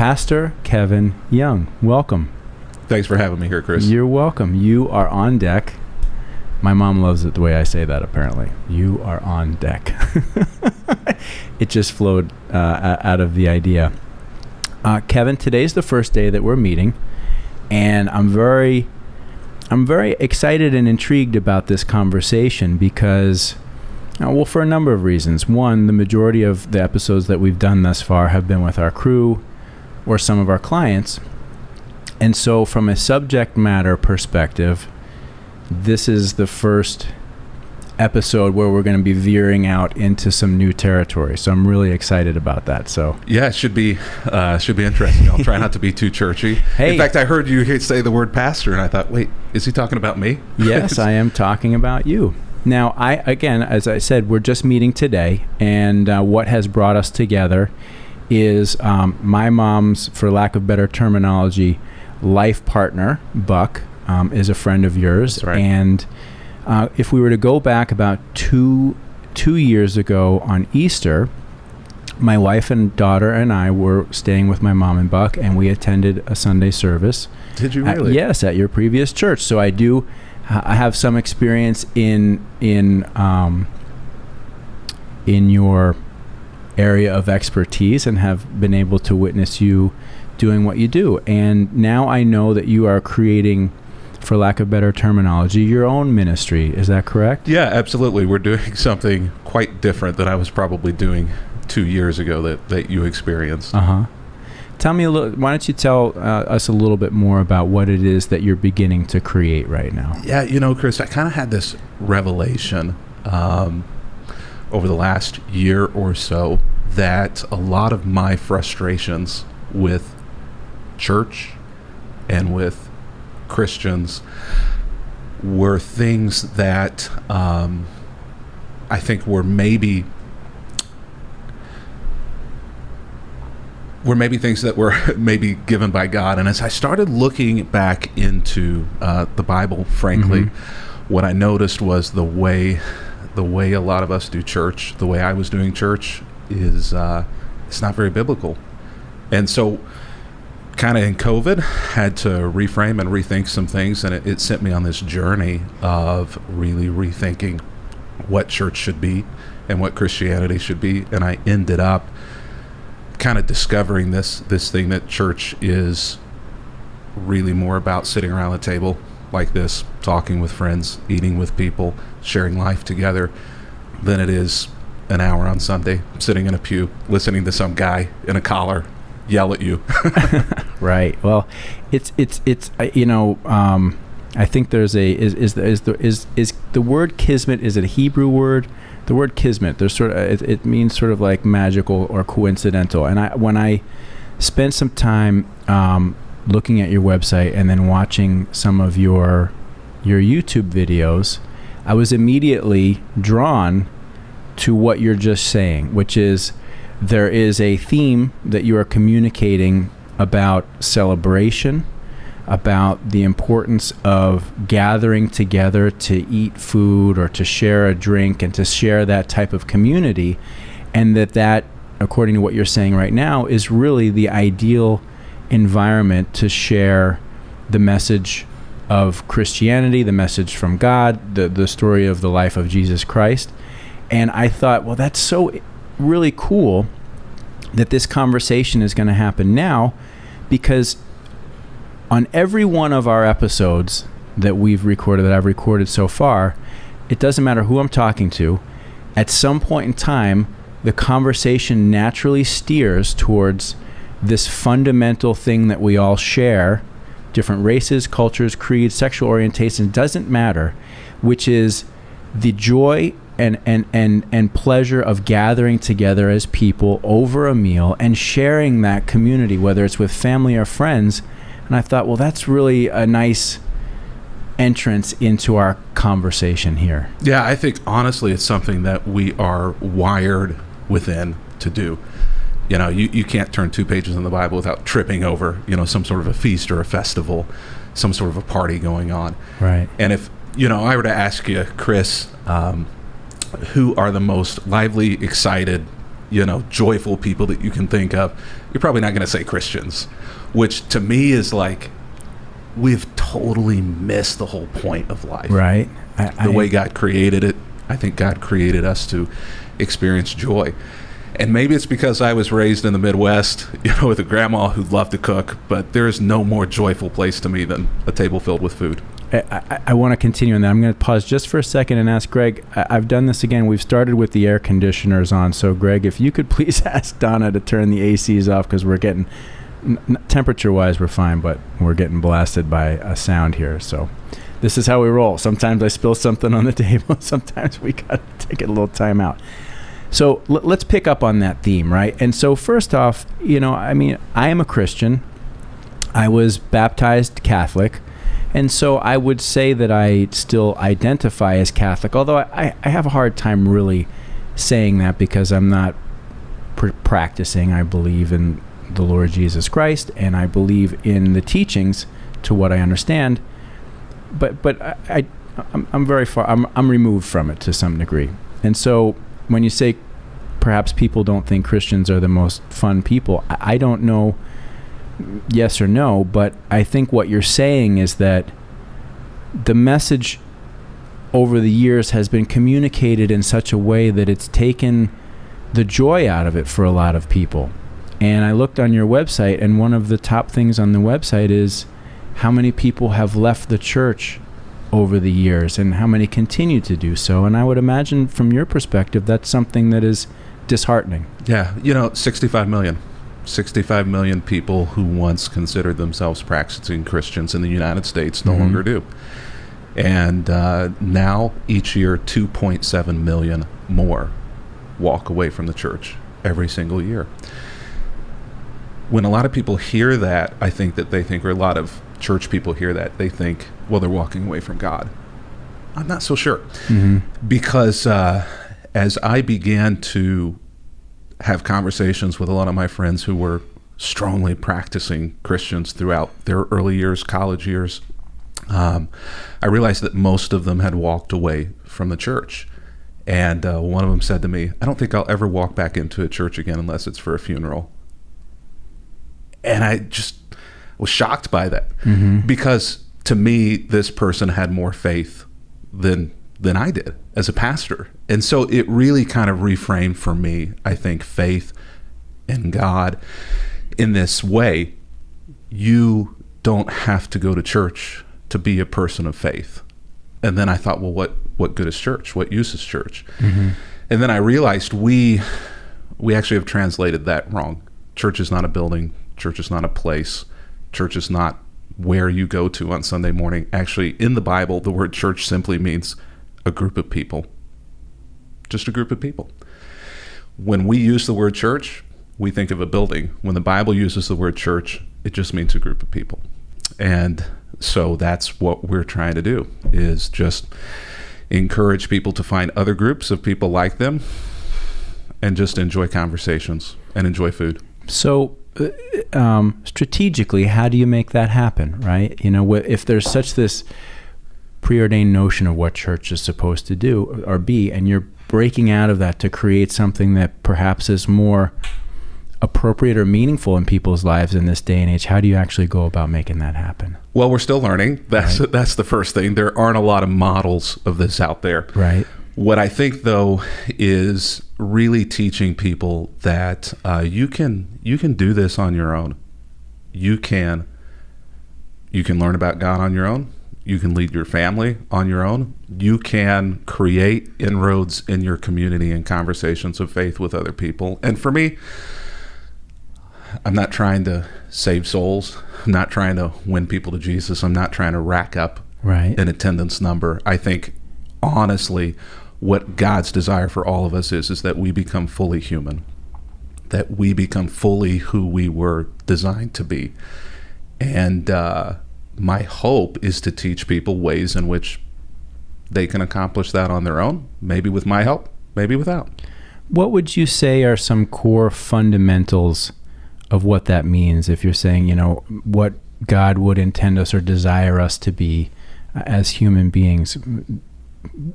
Pastor Kevin Young. Welcome. Thanks for having me here, Chris. You're welcome. You are on deck. My mom loves it the way I say that, apparently. You are on deck. It just flowed out of the idea. Kevin, today's the first day that we're meeting, and I'm very excited and intrigued about this conversation because, well, for a number of reasons. One, the majority of the episodes that we've done thus far have been with our crew or some of our clients. And so from a subject matter perspective, this is the first episode where we're going to be veering out into some new territory. So I'm really excited about that. So yeah, it should be interesting. I'll try not to be too churchy. Hey. In fact, I heard you say the word pastor, and I thought, wait, is he talking about me? Yes, I am talking about you. Now, again, as I said, we're just meeting today, and what has brought us together is my mom's, for lack of better terminology, life partner, Buck, is a friend of yours. That's right. And if we were to go back about two years ago on Easter, my wife and daughter and I were staying with my mom and Buck, and we attended a Sunday service. Did you really? Yes, at your previous church. So I have some experience in your area of expertise and have been able to witness you doing what you do. And now I know that you are creating, for lack of better terminology, your own ministry. Is that correct? Yeah, absolutely. We're doing something quite different than I was probably doing 2 years ago that you experienced. Tell me why don't you tell us a little bit more about what it is that you're beginning to create right now? Yeah, Chris, I kind of had this revelation over the last year or so that a lot of my frustrations with church and with Christians were things that I think were maybe things that were maybe given by God. And as I started looking back into the Bible, frankly, what I noticed was the way a lot of us do church, the way I was doing church is it's not very biblical. And so kind of in COVID, had to reframe and rethink some things, and it sent me on this journey of really rethinking what church should be and what Christianity should be. And I ended up kind of discovering this thing that church is really more about sitting around the table like this, talking with friends, eating with people, sharing life together, than it is an hour on Sunday sitting in a pew listening to some guy in a collar yell at you. Right. Well, it's I think there's is the word kismet, is it a Hebrew word? The word kismet, there's it means sort of like magical or coincidental. And when I spent some time looking at your website and then watching some of your YouTube videos, I was immediately drawn to what you're just saying, which is there is a theme that you are communicating about celebration, about the importance of gathering together to eat food or to share a drink and to share that type of community, and that, according to what you're saying right now, is really the ideal environment to share the message of Christianity, the message from God, the story of the life of Jesus Christ. And I thought, well, that's so really cool that this conversation is going to happen now, because on every one of our episodes that I've recorded so far, it doesn't matter who I'm talking to, at some point in time, the conversation naturally steers towards this fundamental thing that we all share, different races, cultures, creeds, sexual orientation, doesn't matter, which is the joy and pleasure of gathering together as people over a meal and sharing that community, whether it's with family or friends. And I thought, well, that's really a nice entrance into our conversation here. Yeah, I think honestly it's something that we are wired within to do. You can't turn 2 pages in the Bible without tripping over, some sort of a feast or a festival, some sort of a party going on. Right. And if, I were to ask you, Chris, who are the most lively, excited, joyful people that you can think of, you're probably not going to say Christians, which to me is like, we've totally missed the whole point of life. Right. The way God created it, I think God created us to experience joy. And maybe it's because I was raised in the Midwest, with a grandma who loved to cook, but there is no more joyful place to me than a table filled with food. I want to continue on that. I'm going to pause just for a second and ask Greg. I've done this again. We've started with the air conditioners on. So, Greg, if you could please ask Donna to turn the ACs off, because we're getting, temperature-wise, we're fine, but we're getting blasted by a sound here. So this is how we roll. Sometimes I spill something on the table. Sometimes we got to take a little time out. So let's pick up on that theme, right? And so first off, I am a Christian. I was baptized Catholic. And so I would say that I still identify as Catholic, although I have a hard time really saying that because I'm not practicing. I believe in the Lord Jesus Christ, and I believe in the teachings to what I understand. But I'm very far. I'm removed from it to some degree. And so when you say perhaps people don't think Christians are the most fun people, I don't know yes or no, but I think what you're saying is that the message over the years has been communicated in such a way that it's taken the joy out of it for a lot of people. And I looked on your website, and one of the top things on the website is how many people have left the church over the years and how many continue to do so. And I would imagine from your perspective, that's something that is disheartening. Yeah, 65 million. 65 million people who once considered themselves practicing Christians in the United States no longer do. And now, each year, 2.7 million more walk away from the church every single year. When a lot of people hear that, I think that they think, or a lot of church people hear that, they think, well, they're walking away from God. I'm not so sure. Because as I began to have conversations with a lot of my friends who were strongly practicing Christians throughout their early years, college years, I realized that most of them had walked away from the church. And one of them said to me, I don't think I'll ever walk back into a church again unless it's for a funeral. And I just was shocked by that, because to me, this person had more faith than I did as a pastor. And so it really kind of reframed for me, I think, faith in God in this way. You don't have to go to church to be a person of faith. And then I thought, well, what good is church? What use is church? And then I realized we actually have translated that wrong. Church is not a building. Church is not a place. Church is not where you go to on Sunday morning. Actually, in the Bible, the word church simply means a group of people. Just a group of people. When we use the word church, we think of a building. When the Bible uses the word church, it just means a group of people. And so that's what we're trying to do, is just encourage people to find other groups of people like them and just enjoy conversations and enjoy food. So strategically, how do you make that happen, right? If there's such this preordained notion of what church is supposed to do or be, and you're breaking out of that to create something that perhaps is more appropriate or meaningful in people's lives in this day and age, how do you actually go about making that happen? Well, we're still learning. That's the first thing. There aren't a lot of models of this out there. Right. What I think, though, is really teaching people that you can do this on your own. You can learn about God on your own. You can lead your family on your own. You can create inroads in your community and conversations of faith with other people. And for me, I'm not trying to save souls. I'm not trying to win people to Jesus. I'm not trying to rack up an attendance number. I think, honestly, what God's desire for all of us is that we become fully human, that we become fully who we were designed to be. And my hope is to teach people ways in which they can accomplish that on their own, maybe with my help, maybe without. What would you say are some core fundamentals of what that means? If you're saying, what God would intend us or desire us to be as human beings,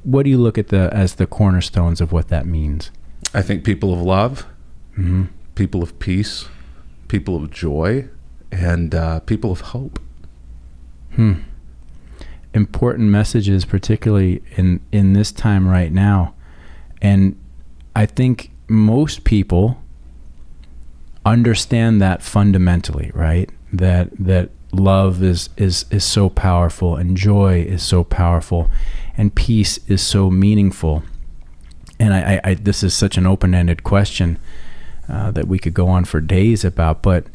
what do you look at as the cornerstones of what that means? I think people of love, people of peace, people of joy, and people of hope. Important messages, particularly in this time right now. And I think most people understand that fundamentally, right? That love is so powerful, and joy is so powerful, and peace is so meaningful. And I this is such an open-ended question that we could go on for days about, but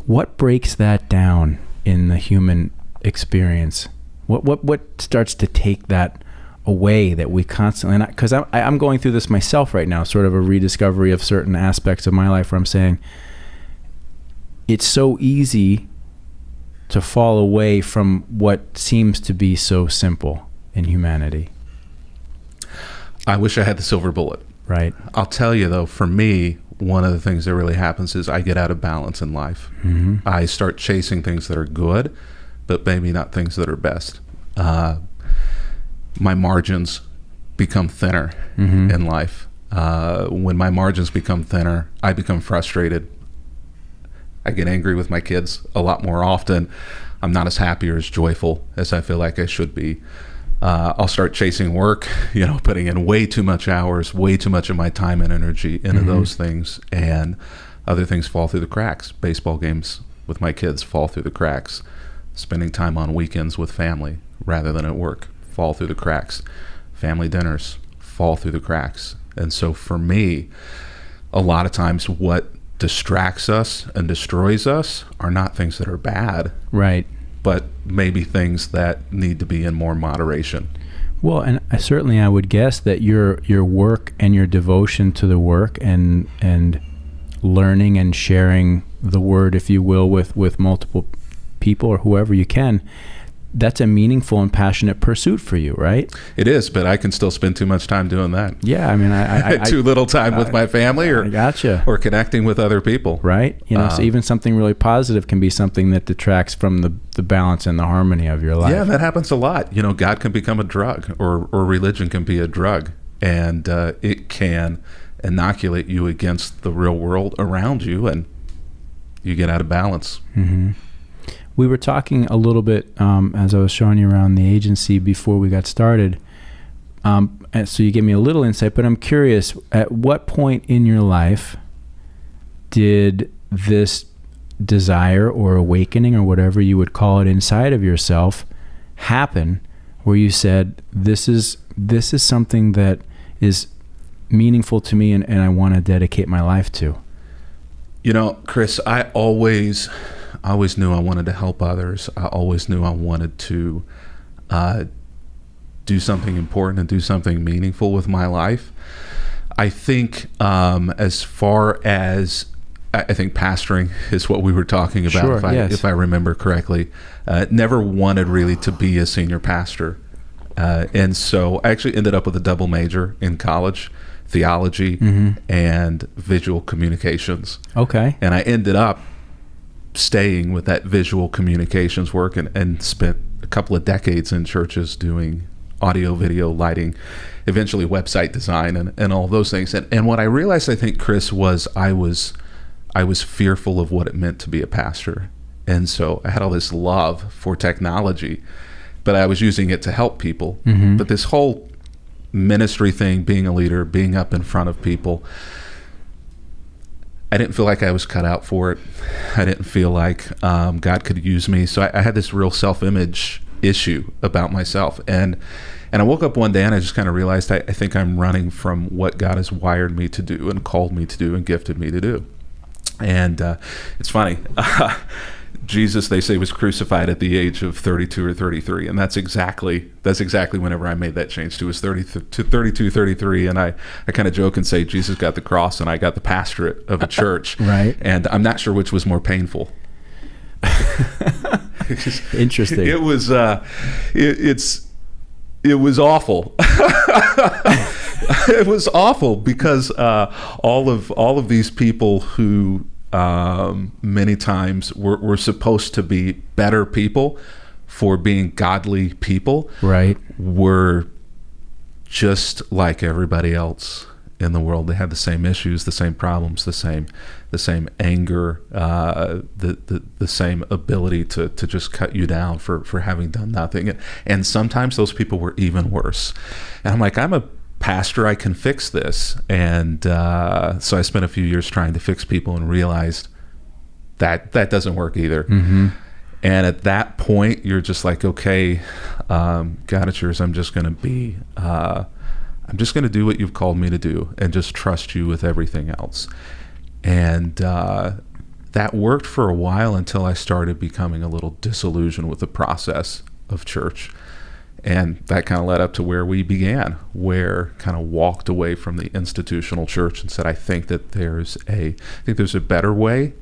what breaks that down in the human experience? What starts to take that away that we constantly, because I'm going through this myself right now, sort of a rediscovery of certain aspects of my life where I'm saying it's so easy to fall away from what seems to be so simple in humanity. I wish I had the silver bullet. Right. I'll tell you though, for me, one of the things that really happens is I get out of balance in life. I start chasing things that are good, but maybe not things that are best. My margins become thinner in life. When my margins become thinner, I become frustrated. I get angry with my kids a lot more often. I'm not as happy or as joyful as I feel like I should be. I'll start chasing work, putting in way too much hours, way too much of my time and energy into those things, and other things fall through the cracks. Baseball games with my kids fall through the cracks. Spending time on weekends with family rather than at work fall through the cracks. Family dinners fall through the cracks. And so for me, a lot of times what distracts us and destroys us are not things that are bad, right, but maybe things that need to be in more moderation. Well, and I would guess that your work and your devotion to the work and learning and sharing the word, if you will, with multiple people or whoever you can, that's a meaningful and passionate pursuit for you, right? It is, but I can still spend too much time doing that. Yeah, I mean, I too little time with my family, or or connecting with other people, right? So even something really positive can be something that detracts from the balance and the harmony of your life. Yeah, that happens a lot. God can become a drug, or religion can be a drug, and it can inoculate you against the real world around you, and you get out of balance. We were talking a little bit as I was showing you around the agency before we got started. And so you gave me a little insight, but I'm curious, at what point in your life did this desire or awakening or whatever you would call it inside of yourself happen, where you said, this is something that is meaningful to me and I want to dedicate my life to? Chris, I always knew I wanted to help others. I always knew I wanted to do something important and do something meaningful with my life. I think as far as, I think pastoring is what we were talking about, sure, if I remember correctly. Never wanted really to be a senior pastor. And so I actually ended up with a double major in college, theology and visual communications. Okay. And I ended up staying with that visual communications work and spent a couple of decades in churches doing audio, video, lighting, eventually website design and all those things. And what I realized, I think, Chris, was I was fearful of what it meant to be a pastor. And so I had all this love for technology, but I was using it to help people. But this whole ministry thing, being a leader, being up in front of people, I didn't feel like I was cut out for it. I didn't feel like God could use me. So I had this real self-image issue about myself. And I woke up one day and I just kind of realized I think I'm running from what God has wired me to do and called me to do and gifted me to do. And it's funny. Jesus, they say, was crucified at the age of 32 or 33, and that's exactly whenever I made that change to 32, 33, and I kind of joke and say Jesus got the cross and I got the pastorate of a church, right? And I'm not sure which was more painful. Interesting. It was it was awful. It was awful because all of these people who many times we're supposed to be better people for being godly people, right? We're just like everybody else in the world. They had the same issues, the same problems, the same anger, the same ability to just cut you down for having done nothing. And sometimes those people were even worse. And I'm like, I'm a pastor, I can fix this. And so I spent a few years trying to fix people and realized that doesn't work either. Mm-hmm. And at that point, you're just like, okay, God, it's yours. I'm just going to do what you've called me to do and just trust you with everything else. And that worked for a while until I started becoming a little disillusioned with the process of church. And that kind of led up to where we began, where kind of walked away from the institutional church and said, I think there's a better way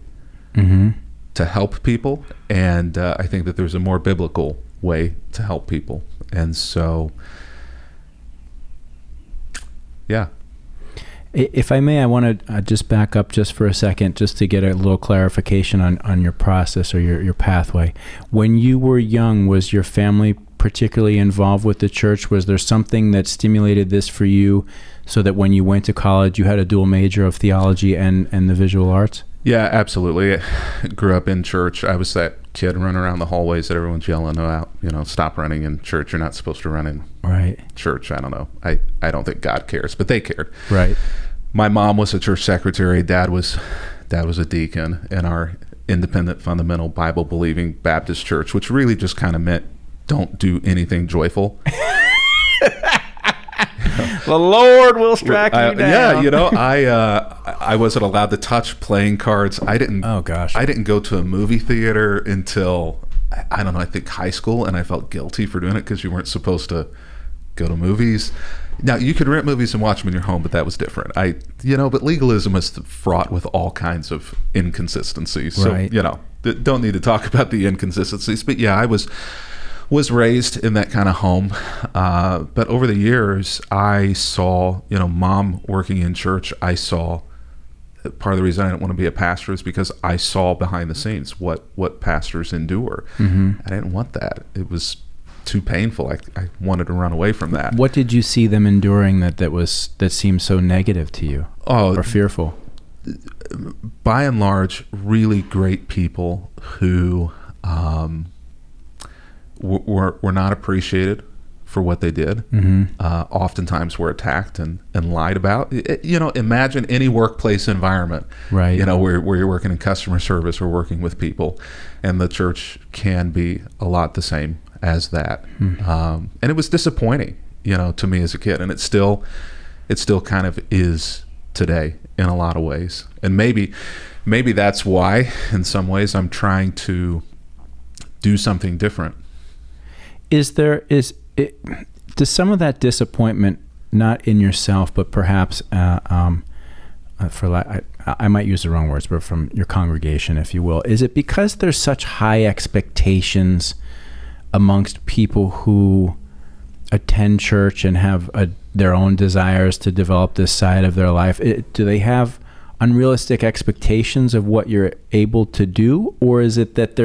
Mm-hmm. to help people, and I think that there's a more biblical way to help people. And so, yeah. If I may, I want to just back up just for a second, just to get a little clarification on your process or your pathway. When you were young, was your family particularly involved with the church? Was there something that stimulated this for you so that when you went to college, you had a dual major of theology and the visual arts? Yeah, absolutely. I grew up in church. I was that kid running around the hallways that everyone's yelling about, stop running in church. You're not supposed to run in church. I don't know. I don't think God cares, but they cared. Right. My mom was a church secretary. Dad was a deacon in our independent, fundamental, Bible-believing Baptist church, which really just kind of meant don't do anything joyful. The Lord will strike you down. Yeah, I wasn't allowed to touch playing cards. I didn't. Oh gosh. I didn't go to a movie theater until I don't know. I think high school, and I felt guilty for doing it because you weren't supposed to go to movies. Now you could rent movies and watch them in your home, but that was different. But legalism is fraught with all kinds of inconsistencies. So right. Don't need to talk about the inconsistencies. But yeah, I was raised in that kind of home, but over the years I saw mom working in church. I saw part of the reason I didn't want to be a pastor is because I saw behind the scenes what pastors endure. Mm-hmm. I didn't want that. It was too painful. I wanted to run away from that. What did you see them enduring that seemed so negative to you or fearful? By and large, really great people who were not appreciated for what they did. Mm-hmm. Oftentimes were attacked and lied about. Imagine any workplace environment, right? Where you're working in customer service or working with people, and the church can be a lot the same as that. Mm-hmm. And it was disappointing, to me as a kid, and it still kind of is today in a lot of ways. And maybe that's why, in some ways, I'm trying to do something different. Does some of that disappointment, not in yourself, but perhaps I might use the wrong words, but from your congregation, if you will, is it because there's such high expectations amongst people who attend church and have their own desires to develop this side of their life? Do they have unrealistic expectations of what you're able to do, or is it that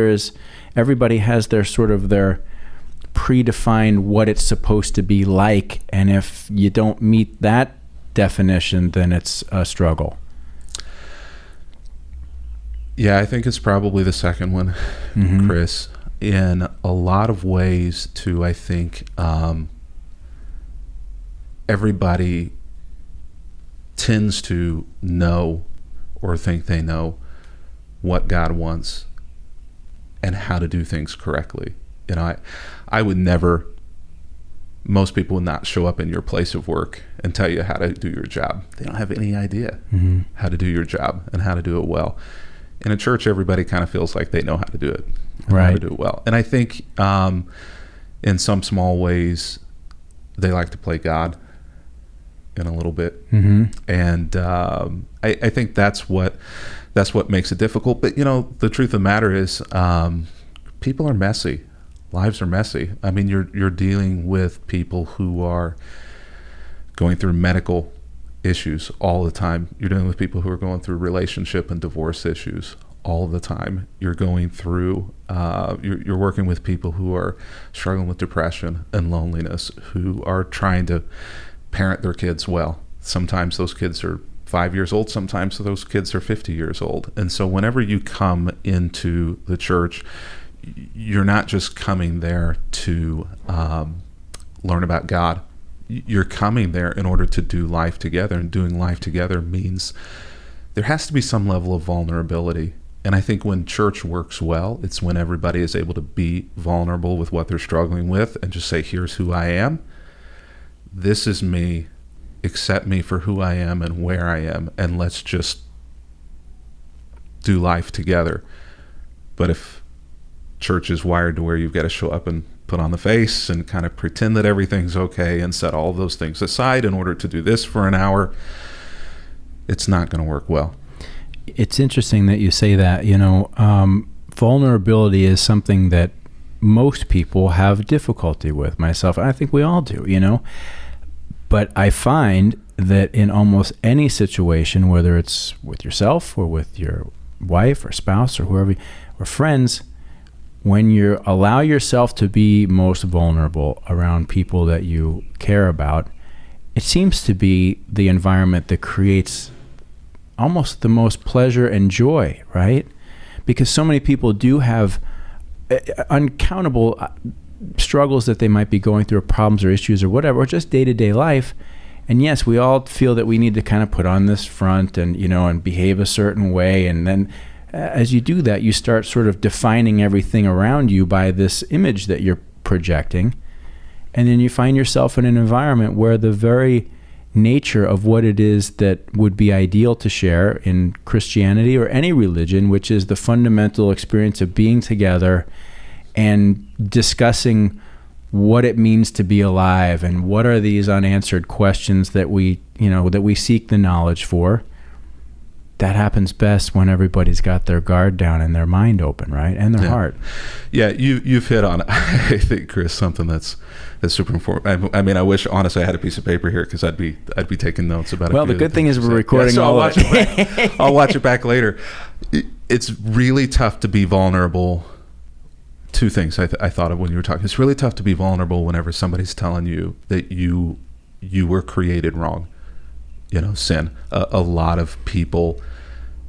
everybody has their predefined what it's supposed to be like, and if you don't meet that definition, then it's a struggle? Yeah, I think it's probably the second one, mm-hmm. Chris. In a lot of ways, too, I think everybody tends to know or think they know what God wants and how to do things correctly. I would never, most people would not show up in your place of work and tell you how to do your job. They don't have any idea mm-hmm. how to do your job and how to do it well. In a church, everybody kind of feels like they know how to do it, right. How to do it well. And I think in some small ways, they like to play God in a little bit. Mm-hmm. And I think that's what makes it difficult. But, the truth of the matter is people are messy. Lives are messy. I mean, you're dealing with people who are going through medical issues all the time. You're dealing with people who are going through relationship and divorce issues all the time. You're going through, you're working with people who are struggling with depression and loneliness, who are trying to parent their kids well Sometimes those kids are 5 years old. Sometimes those kids are 50 years old. And so whenever you come into the church, you're not just coming there to learn about God. You're coming there in order to do life together, and doing life together means there has to be some level of vulnerability. And I think when church works well, it's when everybody is able to be vulnerable with what they're struggling with and just say, here's who I am. This is me. Accept me for who I am and where I am, and let's just do life together. But if church is wired to where you've got to show up and put on the face and kind of pretend that everything's okay and set all those things aside in order to do this for an hour, it's not going to work well. It's interesting that you say that. Vulnerability is something that most people have difficulty with, myself. I think we all do, But I find that in almost any situation, whether it's with yourself or with your wife or spouse or whoever, or friends, when you allow yourself to be most vulnerable around people that you care about, it seems to be the environment that creates almost the most pleasure and joy, right? Because so many people do have uncountable struggles that they might be going through, or problems or issues or whatever, or just day-to-day life. And yes, we all feel that we need to kind of put on this front and, and behave a certain way. And then as you do that, you start sort of defining everything around you by this image that you're projecting. And then you find yourself in an environment where the very nature of what it is that would be ideal to share in Christianity or any religion, which is the fundamental experience of being together and discussing what it means to be alive and what are these unanswered questions that we seek the knowledge for. That happens best when everybody's got their guard down and their mind open, right? And their heart. Yeah, you've hit on, I think, Chris, something that's super important. I mean, I wish, honestly, I had a piece of paper here because I'd be taking notes about it. Well, the good thing is we're recording all of it. I'll watch it back later. It's really tough to be vulnerable. Two things I thought of when you were talking. It's really tough to be vulnerable whenever somebody's telling you that you were created wrong. Sin. A lot of people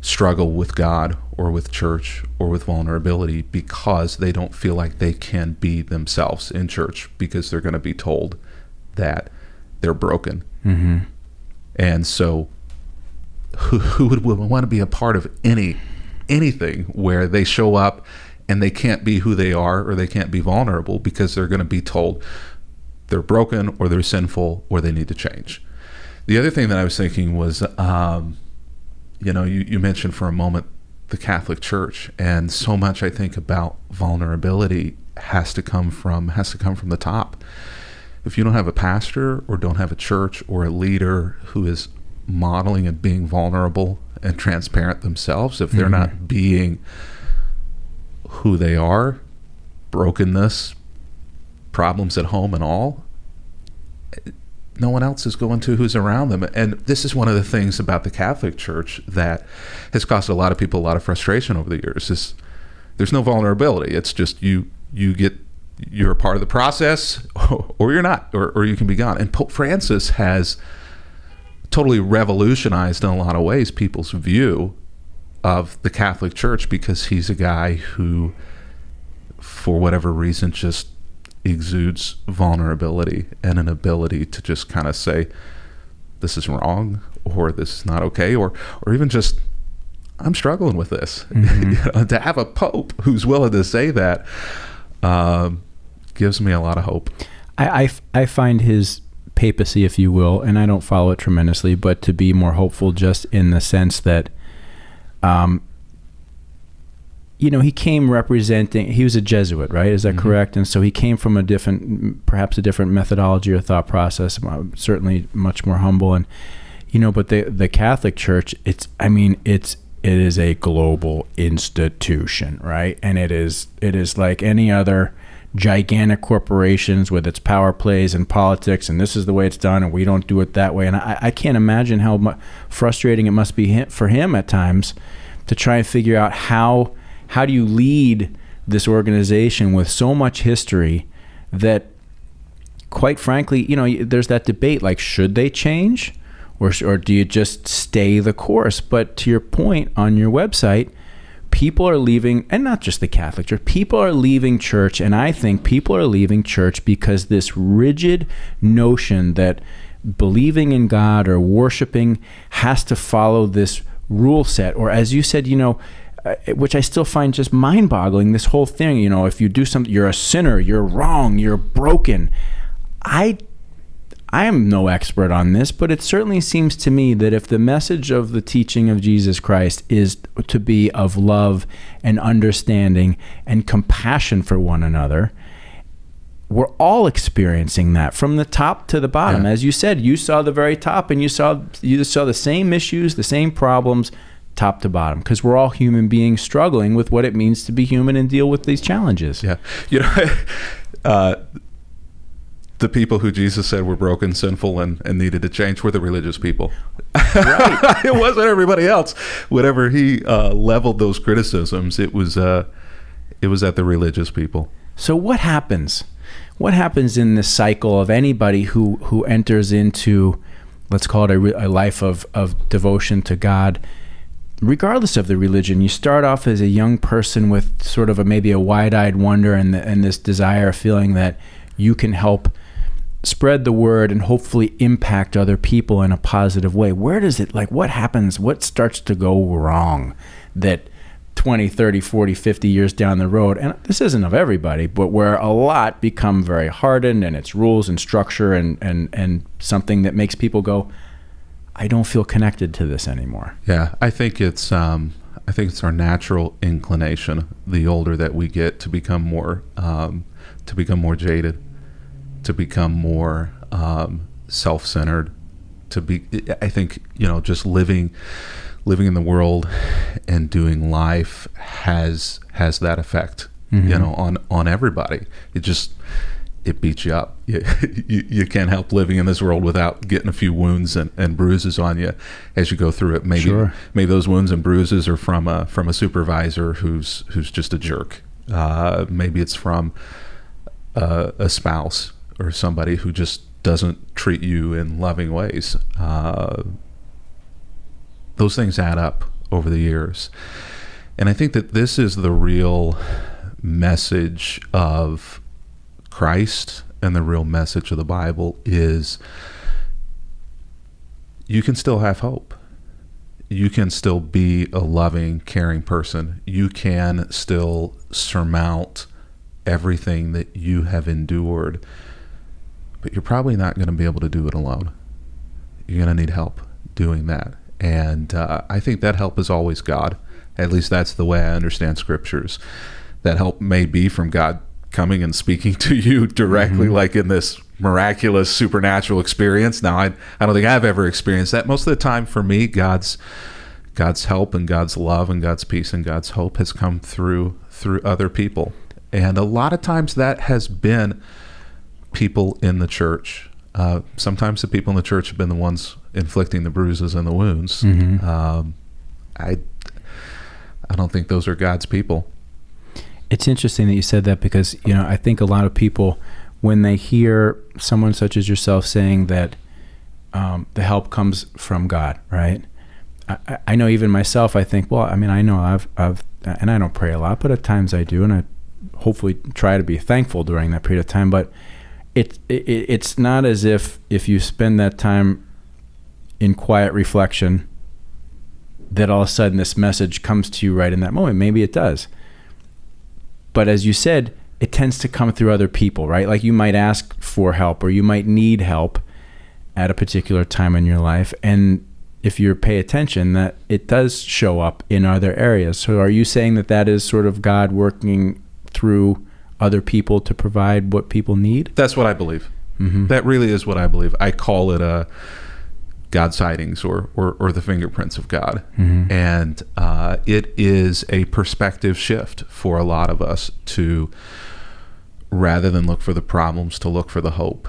struggle with God or with church or with vulnerability because they don't feel like they can be themselves in church because they're going to be told that they're broken. Mm-hmm. And so who would want to be a part of anything where they show up and they can't be who they are or they can't be vulnerable because they're going to be told they're broken or they're sinful or they need to change. The other thing that I was thinking was, you mentioned for a moment the Catholic Church, and so much I think about vulnerability has to come from the top. If you don't have a pastor or don't have a church or a leader who is modeling and being vulnerable and transparent themselves, if they're not being who they are, brokenness, problems at home and all, no one else is going to who's around them. And this is one of the things about the Catholic Church that has caused a lot of people a lot of frustration over the years is there's no vulnerability. It's just you're a part of the process or you're not, or you can be gone. And Pope Francis has totally revolutionized in a lot of ways people's view of the Catholic Church because he's a guy who, for whatever reason, just exudes vulnerability and an ability to just kind of say this is wrong or this is not okay or even just I'm struggling with this. To have a pope who's willing to say that gives me a lot of hope. I find his papacy, if you will, and I don't follow it tremendously, but to be more hopeful just in the sense that he came representing, he was a Jesuit, right? Is that correct? And so he came from perhaps a different methodology or thought process, certainly much more humble. And, but the Catholic Church, it is a global institution, right? And it is like any other gigantic corporations with its power plays and politics, and this is the way it's done, and we don't do it that way. And I can't imagine how frustrating it must be for him at times to try and figure out how do you lead this organization with so much history that, quite frankly, there's that debate, like, should they change or do you just stay the course? But to your point on your website, people are leaving, and not just the Catholic Church, people are leaving church, and I think people are leaving church because this rigid notion that believing in God or worshiping has to follow this rule set, or as you said, which I still find just mind-boggling, this whole thing, if you do something, you're a sinner, you're wrong, you're broken. I am no expert on this, but it certainly seems to me that if the message of the teaching of Jesus Christ is to be of love and understanding and compassion for one another, we're all experiencing that from the top to the bottom. Yeah. As you said, you saw the very top, and you saw the same issues, the same problems, top to bottom, because we're all human beings struggling with what it means to be human and deal with these challenges. Yeah. The people who Jesus said were broken, sinful, and needed to change were the religious people. Right. It wasn't everybody else. Whenever he leveled those criticisms, it was at the religious people. So what happens? What happens in this cycle of anybody who enters into, let's call it a life of devotion to God, regardless of the religion? You start off as a young person with sort of maybe a wide-eyed wonder and this desire, feeling that you can help spread the word and hopefully impact other people in a positive way. Where does it, what happens? What starts to go wrong that 20, 30, 40, 50 years down the road, and this isn't of everybody, but where a lot become very hardened and it's rules and structure and something that makes people go, I don't feel connected to this anymore. Yeah, I think it's our natural inclination, the older that we get, to become more jaded, to become more self-centered, I think, just living in the world and doing life has that effect, on everybody. It beats you up. You can't help living in this world without getting a few wounds and bruises on you as you go through it. Maybe those wounds and bruises are from a supervisor who's just a jerk. Maybe it's from a spouse or somebody who just doesn't treat you in loving ways. Those things add up over the years. And I think that this is the real message of Christ, and the real message of the Bible is you can still have hope. You can still be a loving, caring person. You can still surmount everything that you have endured, but you're probably not going to be able to do it alone. You're going to need help doing that. And I think that help is always God. At least that's the way I understand scriptures. That help may be from God coming and speaking to you directly, like in this miraculous supernatural experience. Now, I don't think I've ever experienced that. Most of the time for me, God's help and God's love and God's peace and God's hope has come through other people. And a lot of times that has been people in the church. Sometimes the people in the church have been the ones inflicting the bruises and the wounds. I don't think those are God's people. It's interesting that you said that, because I think a lot of people, when they hear someone such as yourself saying that the help comes from God, right? I know even myself, I think, well, I mean, I know I've and I don't pray a lot, but at times I do, and I hopefully try to be thankful during that period of time. But it's not as if you spend that time in quiet reflection that all of a sudden this message comes to you right in that moment. Maybe it does. But as you said, it tends to come through other people, right? Like you might ask for help, or you might need help at a particular time in your life. And if you pay attention, that it does show up in other areas. So are you saying that is sort of God working through other people to provide what people need? That's what I believe. That really is what I believe. I call it God sightings or the fingerprints of God. And it is a perspective shift for a lot of us to, rather than look for the problems, to look for the hope,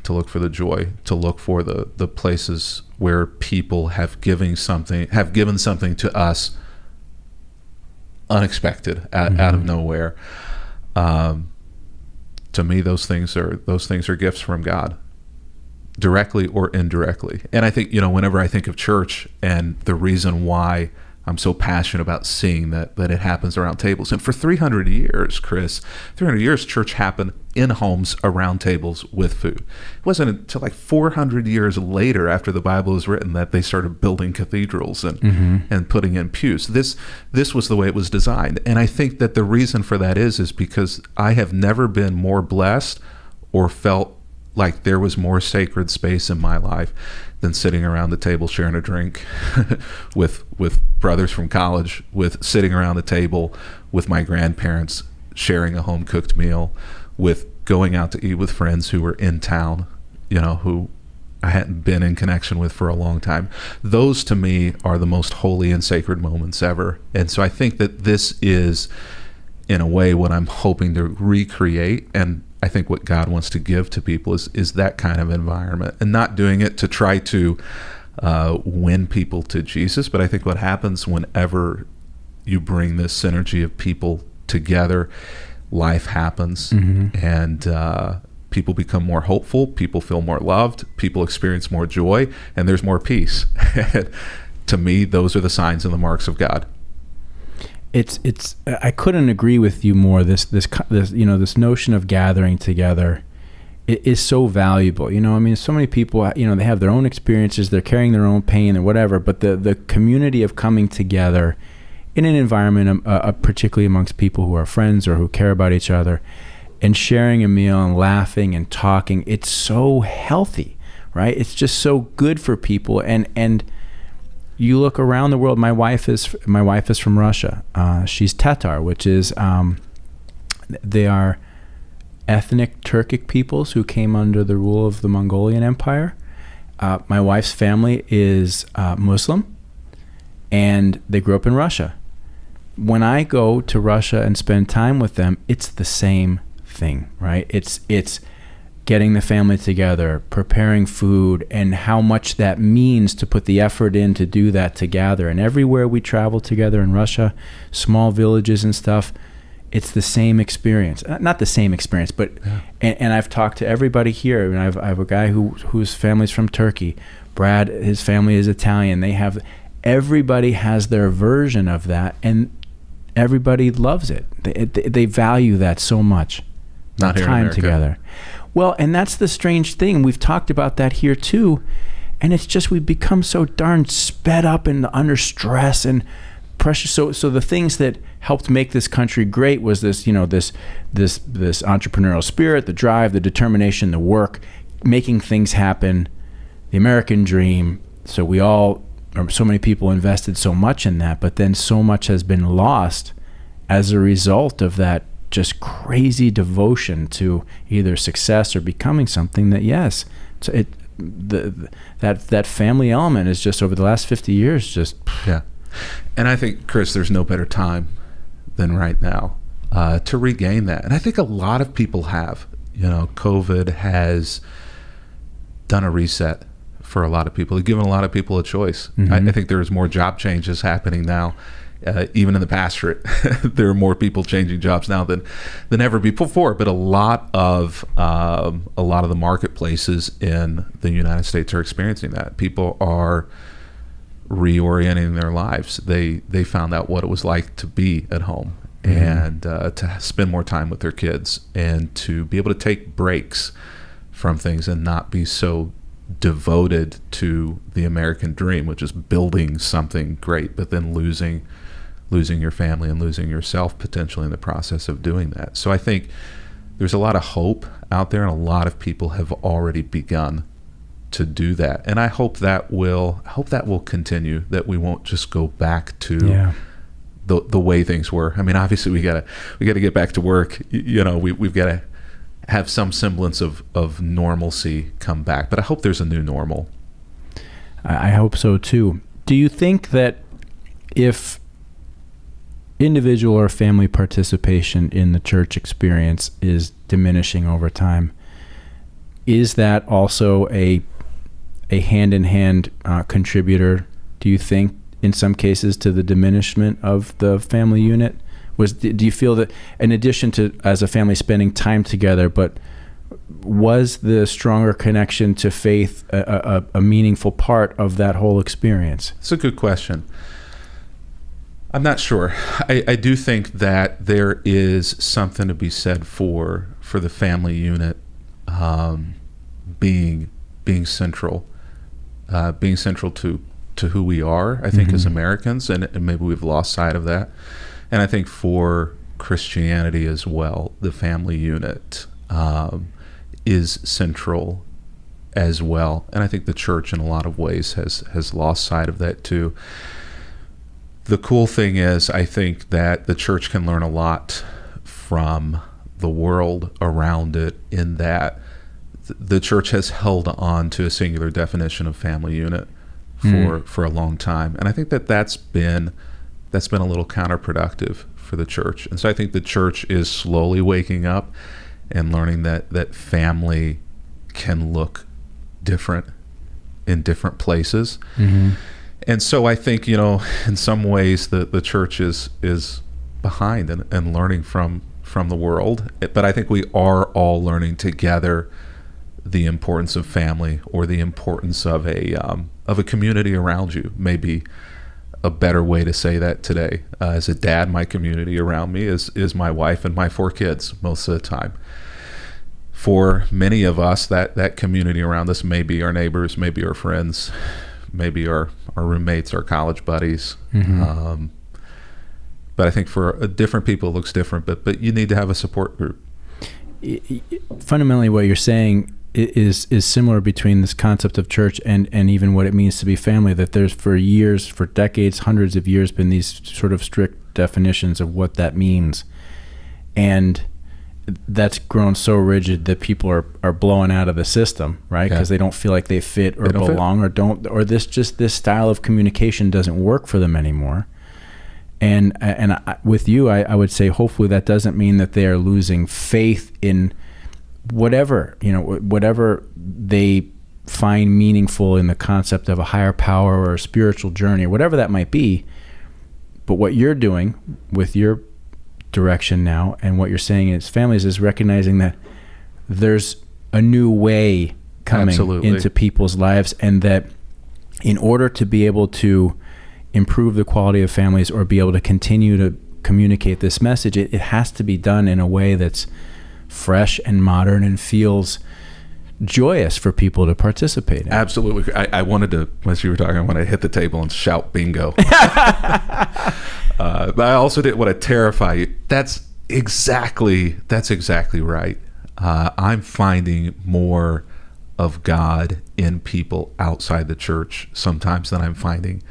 to look for the joy, to look for the places where people have given something to us unexpected, out of nowhere. To me, those things are gifts from God. directly or indirectly. And I think, whenever I think of church and the reason why I'm so passionate about seeing that it happens around tables. And for 300 years, Chris, 300 years, church happened in homes around tables with food. It wasn't until like 400 years later, after the Bible was written, that they started building cathedrals and putting in pews. This was the way it was designed. And I think that the reason for that is because I have never been more blessed or felt like there was more sacred space in my life than sitting around the table sharing a drink with brothers from college, with sitting around the table with my grandparents sharing a home-cooked meal, with going out to eat with friends who were in town, who I hadn't been in connection with for a long time. Those, to me, are the most holy and sacred moments ever. And so I think that this is, in a way, what I'm hoping to recreate, and I think what God wants to give to people is that kind of environment, and not doing it to try to win people to Jesus. But I think what happens whenever you bring this synergy of people together, life happens, and people become more hopeful, people feel more loved, people experience more joy, and there's more peace. To me, those are the signs and the marks of God. It's I couldn't agree with you more. This notion of gathering together is so valuable. So many people, they have their own experiences, they're carrying their own pain or whatever, but the community of coming together in an environment, particularly amongst people who are friends or who care about each other, and sharing a meal and laughing and talking, it's so healthy, right? It's just so good for people. And you look around the world. My wife is from Russia. She's Tatar, which is they are ethnic Turkic peoples who came under the rule of the Mongolian Empire. My wife's family is Muslim, and they grew up in Russia. When I go to Russia and spend time with them, it's the same thing, right? It's getting the family together, preparing food, and how much that means to put the effort in to do that together. And everywhere we travel together in Russia, small villages and stuff, it's the same experience. Not the same experience, but and I've talked to everybody here. And I have a guy whose family's from Turkey. Brad, his family is Italian. Everybody has their version of that, and everybody loves it. They value that so much. Not here in time America. Together. Well, and that's the strange thing. We've talked about that here too, and it's just we've become so darn sped up and under stress and pressure. So the things that helped make this country great was this entrepreneurial spirit, the drive, the determination, the work, making things happen, the American dream. So so many people invested so much in that, but then so much has been lost as a result of that just crazy devotion to either success or becoming something that, yes, that family element is just over the last 50 years just. Yeah. And I think, Chris, there's no better time than right now to regain that. And I think a lot of people have. COVID has done a reset for a lot of people. It's given a lot of people a choice. I think there's more job changes happening now. Even in the pastorate, there are more people changing jobs now than ever before. But a lot of the marketplaces in the United States are experiencing that. People are reorienting their lives. They found out what it was like to be at home and to spend more time with their kids and to be able to take breaks from things and not be so devoted to the American dream, which is building something great, but then losing your family and losing yourself potentially in the process of doing that. So I think there's a lot of hope out there, and a lot of people have already begun to do that. And I hope that will continue, that we won't just go back to the way things were. I mean, obviously we gotta get back to work. We've got to have some semblance of normalcy come back. But I hope there's a new normal. I hope so too. Do you think that if individual or family participation in the church experience is diminishing over time, is that also a hand-in-hand contributor, do you think, in some cases, to the diminishment of the family unit? Do you feel that in addition to, as a family, spending time together, but was the stronger connection to faith a meaningful part of that whole experience? It's a good question. I'm not sure. I do think that there is something to be said for the family unit being central to who we are, I think, as Americans, and maybe we've lost sight of that. And I think for Christianity as well, the family unit is central as well. And I think the church in a lot of ways has lost sight of that too. The cool thing is, I think that the church can learn a lot from the world around it, in that the church has held on to a singular definition of family unit for a long time. And I think that's been a little counterproductive for the church. And so I think the church is slowly waking up and learning that family can look different in different places. And so I think, in some ways the church is behind and learning from the world. But I think we are all learning together the importance of family, or the importance of a community around you. Maybe a better way to say that today. As a dad, my community around me is my wife and my 4 kids most of the time. For many of us, that community around us may be our neighbors, maybe our friends, maybe our roommates, our college buddies. But I think for different people it looks different, but you need to have a support group. Fundamentally, what you're saying is similar between this concept of church and even what it means to be family, that there's for decades, hundreds of years, been these sort of strict definitions of what that means. And that's grown so rigid that people are blowing out of the system, right? Because they don't feel like they fit or belong or this style of communication doesn't work for them anymore. And with you, I would say hopefully that doesn't mean that they are losing faith in whatever they find meaningful in the concept of a higher power or a spiritual journey or whatever that might be. But what you're doing with your direction now and what you're saying is families is recognizing that there's a new way coming into people's lives, and that in order to be able to improve the quality of families or be able to continue to communicate this message, it has to be done in a way that's fresh and modern and feels joyous for people to participate in. Absolutely. I wanted to, as you were talking, I wanted to hit the table and shout bingo. But I also didn't want to terrify you. That's exactly right. I'm finding more of God in people outside the church sometimes than I'm finding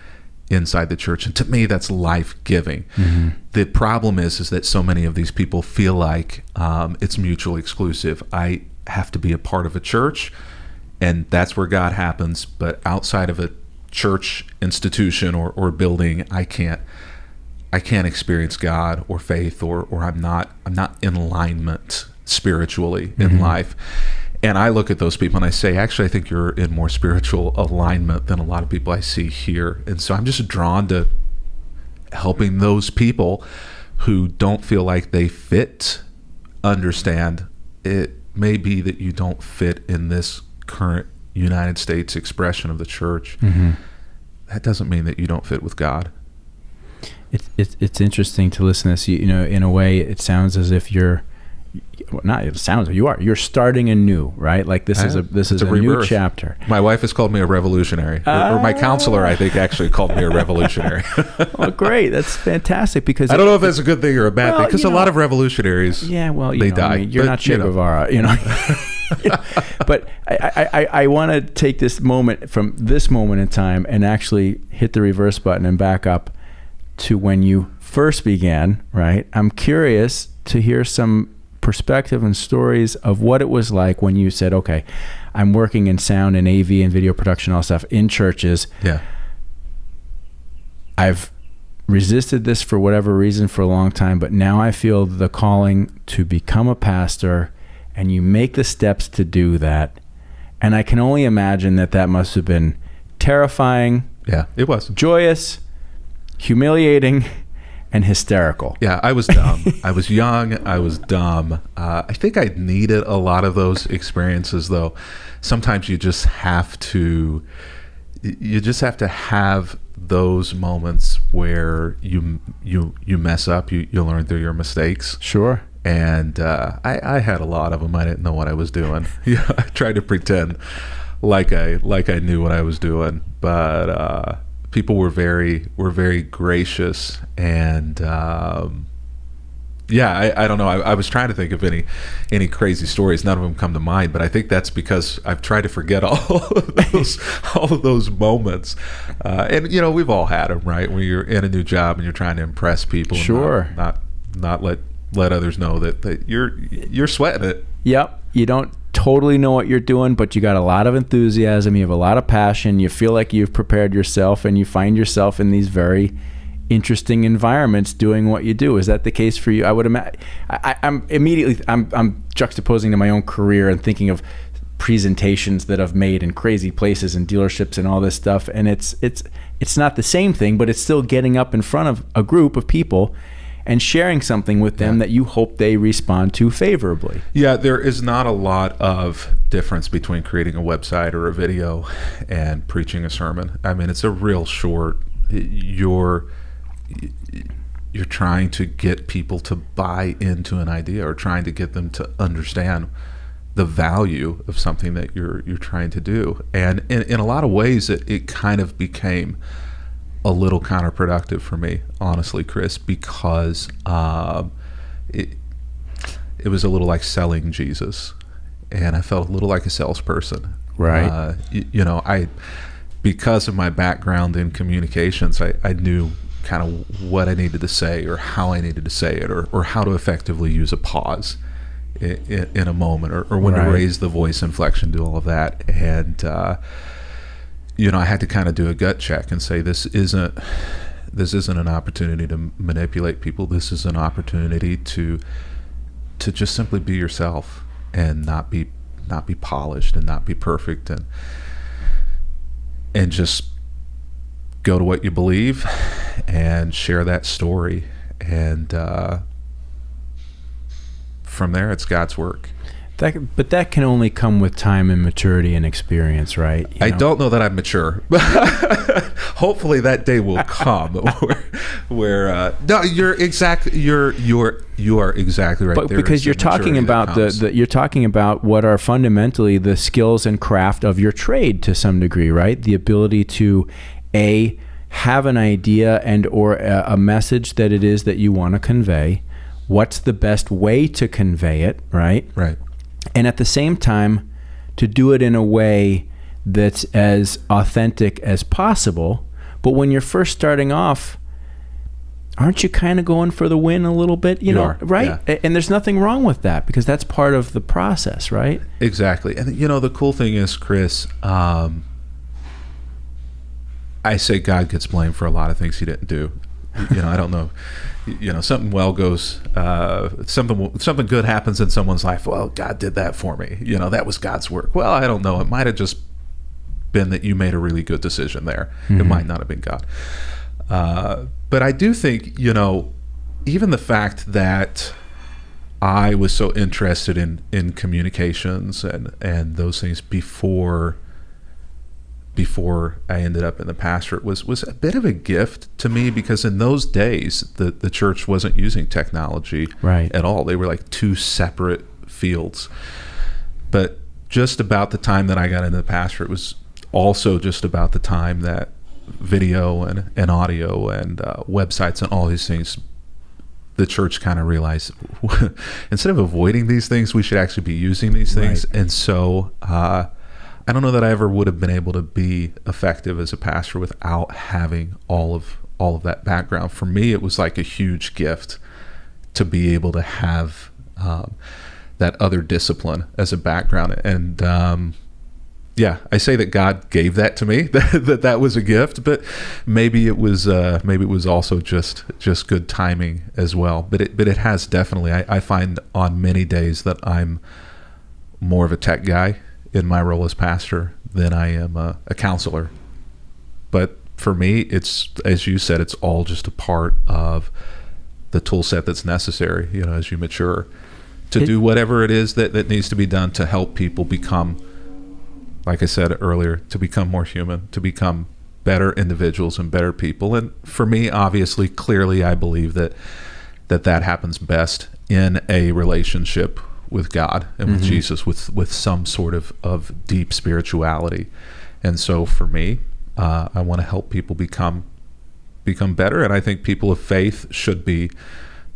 inside the church. And to me, that's life-giving. The problem is that so many of these people feel like it's mutually exclusive. I have to be a part of a church, and that's where God happens. But outside of a church institution or building, I can't experience God or faith, or I'm not in alignment spiritually in life. And I look at those people and I say, actually, I think you're in more spiritual alignment than a lot of people I see here. And so I'm just drawn to helping those people who don't feel like they fit understand it may be that you don't fit in this current United States expression of the church. That doesn't mean that you don't fit with God. It's interesting to listen to this. In a way, it sounds as if you're you're starting anew, right? Like this is a new chapter. My wife has called me a revolutionary, or my counselor, I think, actually called me a revolutionary. Well, great. That's fantastic, because I don't know if that's a good thing or a bad thing, because a lot of revolutionaries, they die. You're not Che Guevara, But I want to take this moment from this moment in time and actually hit the reverse button and back up to when you first began, right? I'm curious to hear some perspective and stories of what it was like when you said, okay, I'm working in sound and AV and video production, all stuff in churches. I've resisted this for whatever reason for a long time, but now I feel the calling to become a pastor, and you make the steps to do that. And I can only imagine that must have been terrifying. Yeah, it was. Joyous, humiliating, and hysterical. Yeah, I was dumb. I was young. I was dumb. I think I needed a lot of those experiences, though. Sometimes you just have to have those moments where you mess up. You learn through your mistakes. Sure. And I had a lot of them. I didn't know what I was doing. I tried to pretend like I knew what I was doing, but people were very gracious, and I don't know. I was trying to think of any crazy stories. None of them come to mind, but I think that's because I've tried to forget all of those moments. And we've all had them, right? When you're in a new job and you're trying to impress people, sure, and not let others know that you're sweating it. Yep. You don't totally know what you're doing, but you got a lot of enthusiasm, you have a lot of passion, you feel like you've prepared yourself, and you find yourself in these very interesting environments doing what you do. Is that the case for you? I would imagine. I'm juxtaposing to my own career and thinking of presentations that I've made in crazy places and dealerships and all this stuff, and it's not the same thing, but it's still getting up in front of a group of people and sharing something with them that you hope they respond to favorably. Yeah, there is not a lot of difference between creating a website or a video and preaching a sermon. I mean, it's a real short. You're trying to get people to buy into an idea, or trying to get them to understand the value of something that you're trying to do. And in a lot of ways, it kind of became a little counterproductive for me, honestly, Chris, because it was a little like selling Jesus, and I felt a little like a salesperson. Right. Because of my background in communications, I knew kind of what I needed to say, or how I needed to say it, or how to effectively use a pause in a moment, or when to raise the voice inflection, do all of that. And I had to kind of do a gut check and say, this isn't an opportunity to manipulate people. This is an opportunity to just simply be yourself, and not be polished, and not be perfect, and just go to what you believe and share that story. And from there, it's God's work. But that can only come with time and maturity and experience, right? I don't know that I'm mature. Hopefully that day will come where no, you are exactly right. But because you're talking about you're talking about what are fundamentally the skills and craft of your trade to some degree, right? The ability to have an idea and or a message that it is that you want to convey. What's the best way to convey it, right? Right. And at the same time, to do it in a way that's as authentic as possible. But when you're first starting off, aren't you kind of going for the win a little bit? You know, are, right? Yeah. And there's nothing wrong with that, because that's part of the process, right? Exactly. And the cool thing is, Chris, I say God gets blamed for a lot of things he didn't do. I don't know. Something something good happens in someone's life. Well, God did that for me. That was God's work. Well, I don't know. It might have just been that you made a really good decision there. Mm-hmm. It might not have been God. But I do think, even the fact that I was so interested in communications and those things before I ended up in the pastorate was a bit of a gift to me, because in those days the church wasn't using technology at all. They were like two separate fields. But just about the time that I got into the pastorate was also just about the time that video and audio and websites and all these things, the church kind of realized instead of avoiding these things, we should actually be using these things. Right. And so I don't know that I ever would have been able to be effective as a pastor without having all of that background. For me, it was like a huge gift to be able to have that other discipline as a background. And I say that God gave that to me, that was a gift, but maybe it was also just good timing as well. But it has definitely. I find on many days that I'm more of a tech guy in my role as pastor than I am a counselor. But for me, it's, as you said, it's all just a part of the tool set that's necessary, as you mature, to do whatever it is that needs to be done to help people become, like I said earlier, to become more human, to become better individuals and better people. And for me, obviously, clearly, I believe that happens best in a relationship with God and with Jesus, with some sort of deep spirituality. And so for me, I want to help people become better. And I think people of faith should be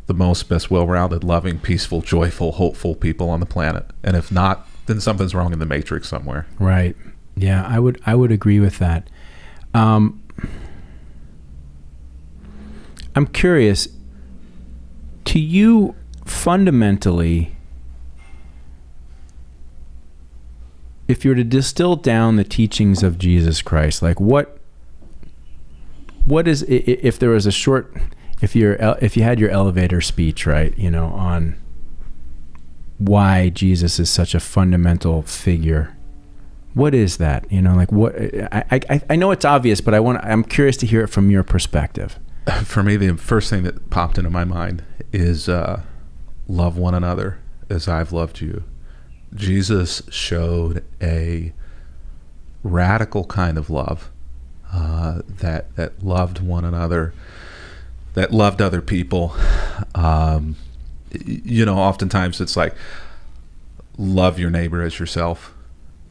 the best well-rounded, loving, peaceful, joyful, hopeful people on the planet. And if not, then something's wrong in the matrix somewhere. Right. Yeah, I would agree with that. I'm curious, to you, fundamentally, if you were to distill down the teachings of Jesus Christ, like what is, if there was a short, if you had your elevator speech, right, on why Jesus is such a fundamental figure, what is that? Like what? I know it's obvious, but I'm curious to hear it from your perspective. For me, the first thing that popped into my mind is love one another as I've loved you. Jesus showed a radical kind of love that loved one another, that loved other people. Oftentimes it's like, love your neighbor as yourself.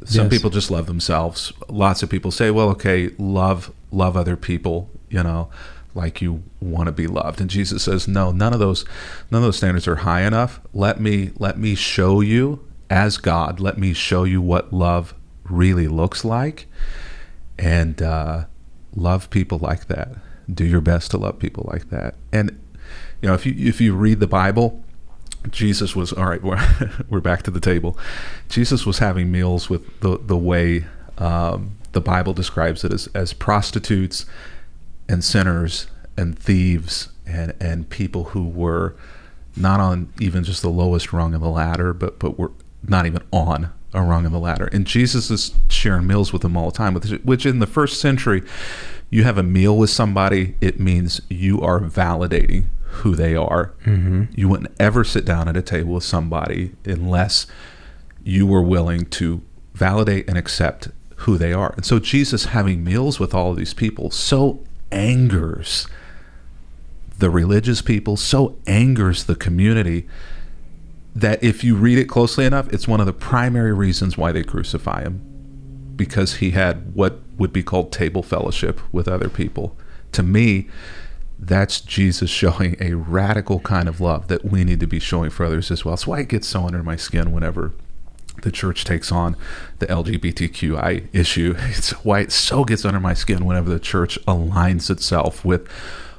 Some people just love themselves. Lots of people say, well, okay, love other people, like you want to be loved. And Jesus says, no, none of those standards are high enough. Let me show you as God. Let me show you what love really looks like, and love people like that. Do your best to love people like that. And if you read the Bible, Jesus was, all right, we're back to the table. Jesus was having meals with the way the Bible describes it as prostitutes and sinners and thieves and people who were not on even just the lowest rung of the ladder, but were not even on a rung of the ladder. And Jesus is sharing meals with them all the time, which in the first century, you have a meal with somebody, it means you are validating who they are. You wouldn't ever sit down at a table with somebody unless you were willing to validate and accept who they are. And so Jesus having meals with all of these people so angers the religious people, so angers the community, that if you read it closely enough, it's one of the primary reasons why they crucify him, because he had what would be called table fellowship with other people. To me, that's Jesus showing a radical kind of love that we need to be showing for others as well. That's why it gets so under my skin whenever the church takes on the LGBTQI issue. It's why it so gets under my skin whenever the church aligns itself with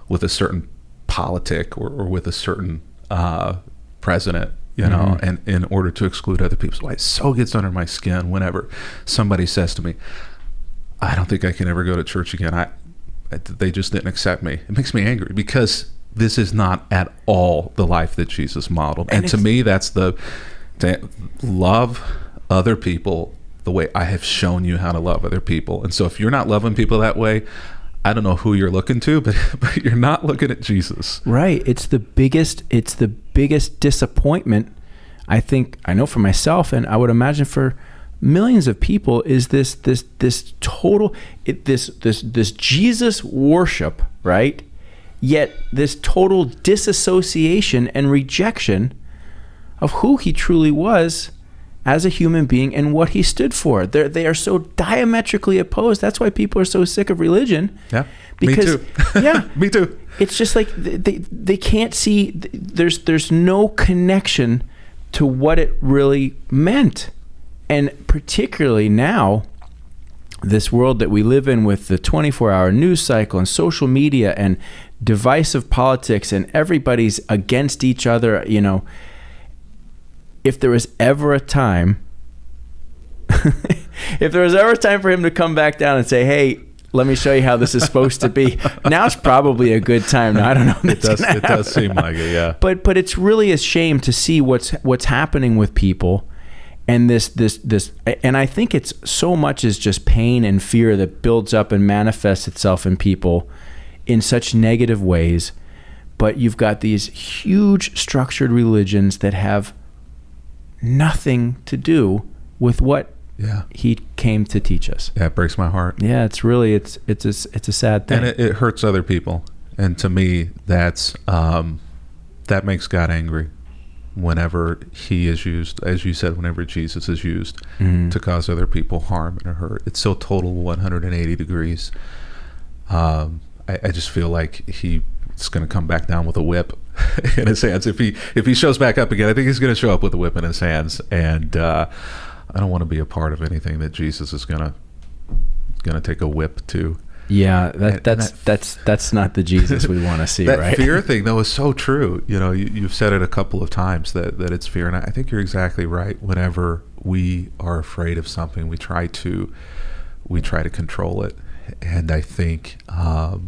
a certain politic or with a certain president, and in order to exclude other people. So why it so gets under my skin whenever somebody says to me, I don't think I can ever go to church again. They just didn't accept me. It makes me angry, because this is not at all the life that Jesus modeled. And to me, that's to love other people the way I have shown you how to love other people. And so if you're not loving people that way, I don't know who you're looking to, but you're not looking at Jesus. Right. It's the biggest disappointment, I know for myself, and I would imagine for millions of people, is this total Jesus worship, right? Yet this total disassociation and rejection of who he truly was as a human being and what he stood for. They are so diametrically opposed. That's why people are so sick of religion. Yeah, because, me too. Yeah, me too. It's just like they can't see. There's no connection to what it really meant. And particularly now, this world that we live in with the 24-hour news cycle and social media and divisive politics, and everybody's against each other, if there was ever a time for him to come back down and say, hey, let me show you how this is supposed to be, now's probably a good time. Now, I don't know. It does seem like it, yeah. But it's really a shame to see what's happening with people. And this, and I think it's so much as just pain and fear that builds up and manifests itself in people in such negative ways, But you've got these huge structured religions that have nothing to do with what he came to teach us. Yeah, it breaks my heart. Yeah, it's a sad thing. And it hurts other people. And to me, that makes God angry whenever he is used, as you said, whenever Jesus is used to cause other people harm and hurt. It's so total 180 degrees. I just feel like he's going to come back down with a whip in his hands. If he shows back up again, I think he's going to show up with a whip in his hands. And I don't want to be a part of anything that Jesus is going to take a whip to. Yeah, that's not the Jesus we want to see, that right? That fear thing, though, is so true. You know, you've said it a couple of times that it's fear, and I think you're exactly right. Whenever we are afraid of something, we try to control it, and I think a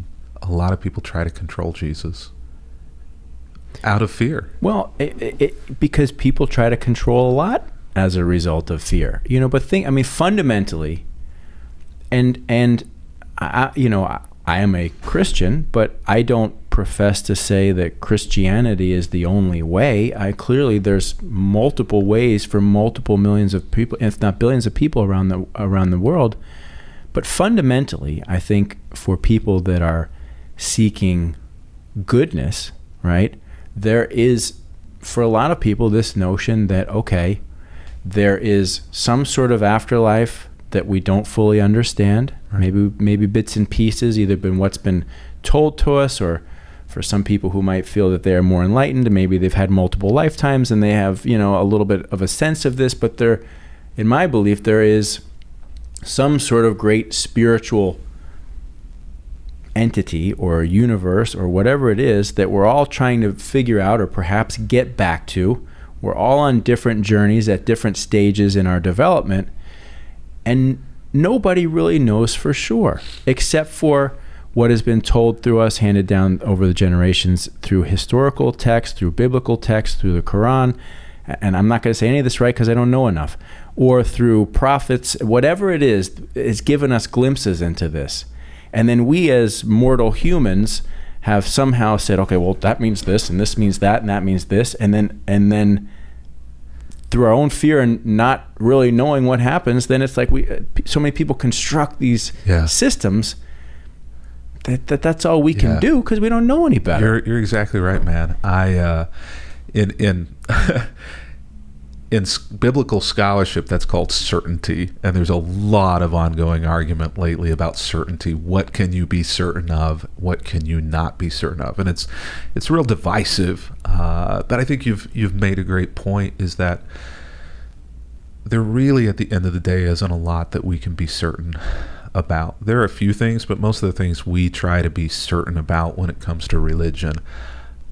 lot of people try to control Jesus out of fear. Well, because people try to control a lot as a result of fear, you know. But fundamentally, and I am a Christian, but I don't profess to say that Christianity is the only way. Clearly there's multiple ways for multiple millions of people, if not billions of people around the world. But fundamentally, I think for people that are seeking goodness, right, there is, for a lot of people, this notion that, okay, there is some sort of afterlife that we don't fully understand, right. maybe bits and pieces, either been what's been told to us, or for some people who might feel that they are more enlightened, maybe they've had multiple lifetimes and they have, a little bit of a sense of this. But there, in my belief, there is some sort of great spiritual entity or universe or whatever it is that we're all trying to figure out, or perhaps get back to. We're all on different journeys at different stages in our development. And nobody really knows for sure, except for what has been told through us, handed down over the generations through historical text, through biblical text, through the Quran. And I'm not going to say any of this right because I don't know enough. Or through prophets, whatever it is given us glimpses into this. And then we as mortal humans have somehow said, okay, well, that means this, and this means that, and that means this. And then through our own fear and not really knowing what happens, then it's like so many people construct these systems that's all we can do because we don't know any better. You're exactly right, man. In biblical scholarship, that's called certainty, and there's a lot of ongoing argument lately about certainty. What can you be certain of? What can you not be certain of? And it's real divisive. But I think you've made a great point, is that there really, at the end of the day, isn't a lot that we can be certain about. There are a few things, but most of the things we try to be certain about when it comes to religion,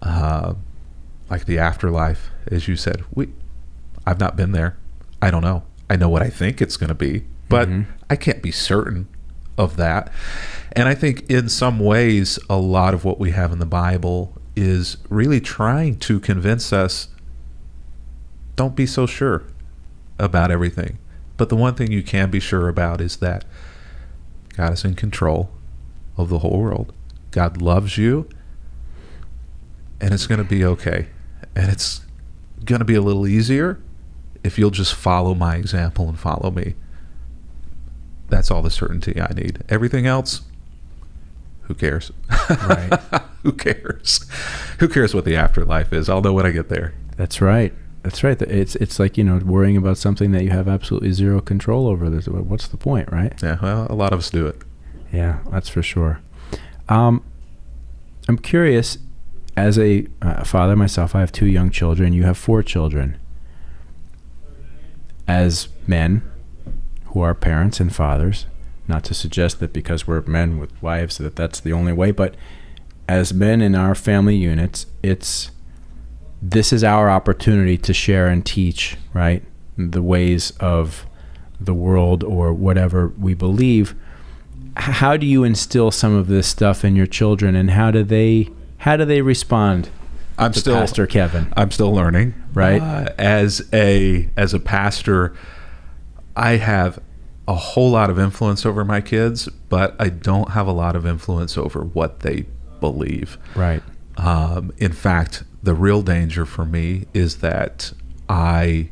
like the afterlife, as you said, I've not been there. I don't know. I know what I think it's going to be, but I can't be certain of that. And I think in some ways, a lot of what we have in the Bible is really trying to convince us, don't be so sure about everything. But the one thing you can be sure about is that God is in control of the whole world. God loves you, and it's going to be okay. And it's going to be a little easier if you'll just follow my example and follow me. That's all the certainty I need. Everything else, who cares? Right. Who cares? Who cares what the afterlife is? I'll know when I get there. That's right. That's right. It's like, worrying about something that you have absolutely zero control over. What's the point, right? Yeah, well, a lot of us do it. Yeah, that's for sure. I'm curious, as a father myself, I have 2 young children. You have 4 children. As men who are parents and fathers, not to suggest that because we're men with wives that that's the only way, but as men in our family units, this is our opportunity to share and teach, right, the ways of the world or whatever we believe. How do you instill some of this stuff in your children, and how do they respond? Pastor Kevin. I'm still learning. Right. As a pastor, I have a whole lot of influence over my kids, but I don't have a lot of influence over what they believe. Right. In fact, the real danger for me is that I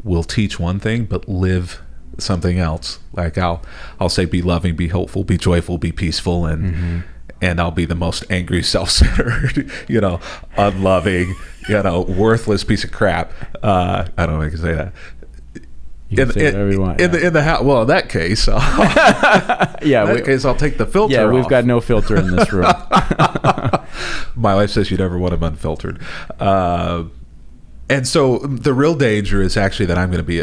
will teach one thing but live something else. Like I'll say be loving, be hopeful, be joyful, be peaceful, and I'll be the most angry, self-centered, unloving, worthless piece of crap. I don't know if I can say that. You can say whatever you want. In the house, well, in that case, I'll take the filter. Yeah, we've off. got no filter in this room. My wife says you never want them unfiltered, and so the real danger is actually that I'm going to be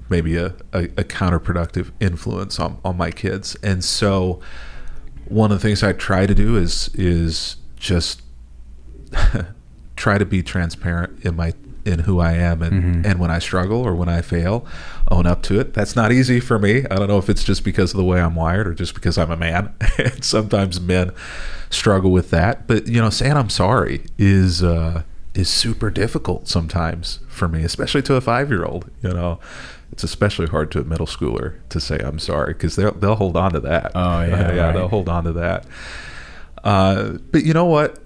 maybe a counterproductive influence on my kids. And so one of the things I try to do is just try to be transparent in who I am, and when I struggle or when I fail, own up to it. That's not easy for me. I don't know if it's just because of the way I'm wired or just because I'm a man. And sometimes men struggle with that. But saying I'm sorry is super difficult sometimes for me, especially to a 5-year-old. It's especially hard to a middle schooler to say I'm sorry, because they'll hold on to that. Oh yeah, right. They'll hold on to that. But you know what?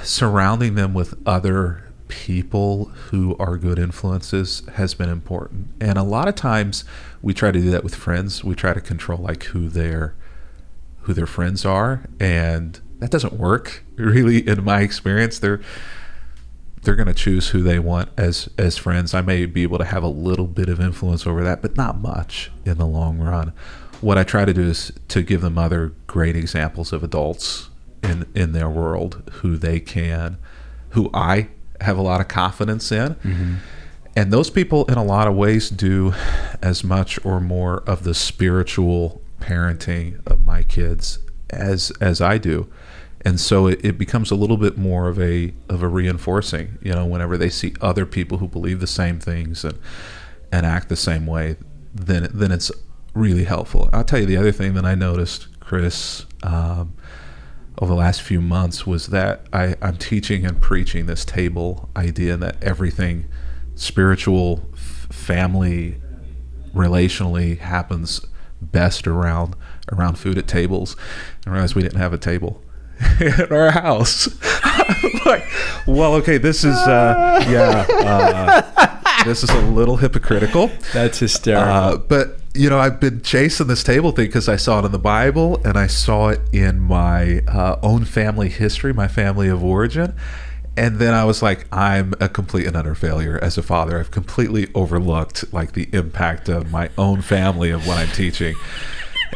Surrounding them with other people who are good influences has been important. And a lot of times we try to do that with friends. We try to control like who their friends are, and that doesn't work really in my experience. They're going to choose who they want as friends. I may be able to have a little bit of influence over that, but not much in the long run. What I try to do is to give them other great examples of adults in their world who I have a lot of confidence in. And those people in a lot of ways do as much or more of the spiritual parenting of my kids as I do. And so it becomes a little bit more of a reinforcing, whenever they see other people who believe the same things and act the same way, then it's really helpful. I'll tell you the other thing that I noticed, Chris, over the last few months was that I'm teaching and preaching this table idea that everything spiritual, family, relationally happens best around food at tables. I realized we didn't have a table in our house. Like, well, okay, this is this is a little hypocritical. That's hysterical. But I've been chasing this table thing because I saw it in the Bible and I saw it in my own family history, my family of origin. And then I was like, I'm a complete and utter failure as a father. I've completely overlooked like the impact of my own family of what I'm teaching.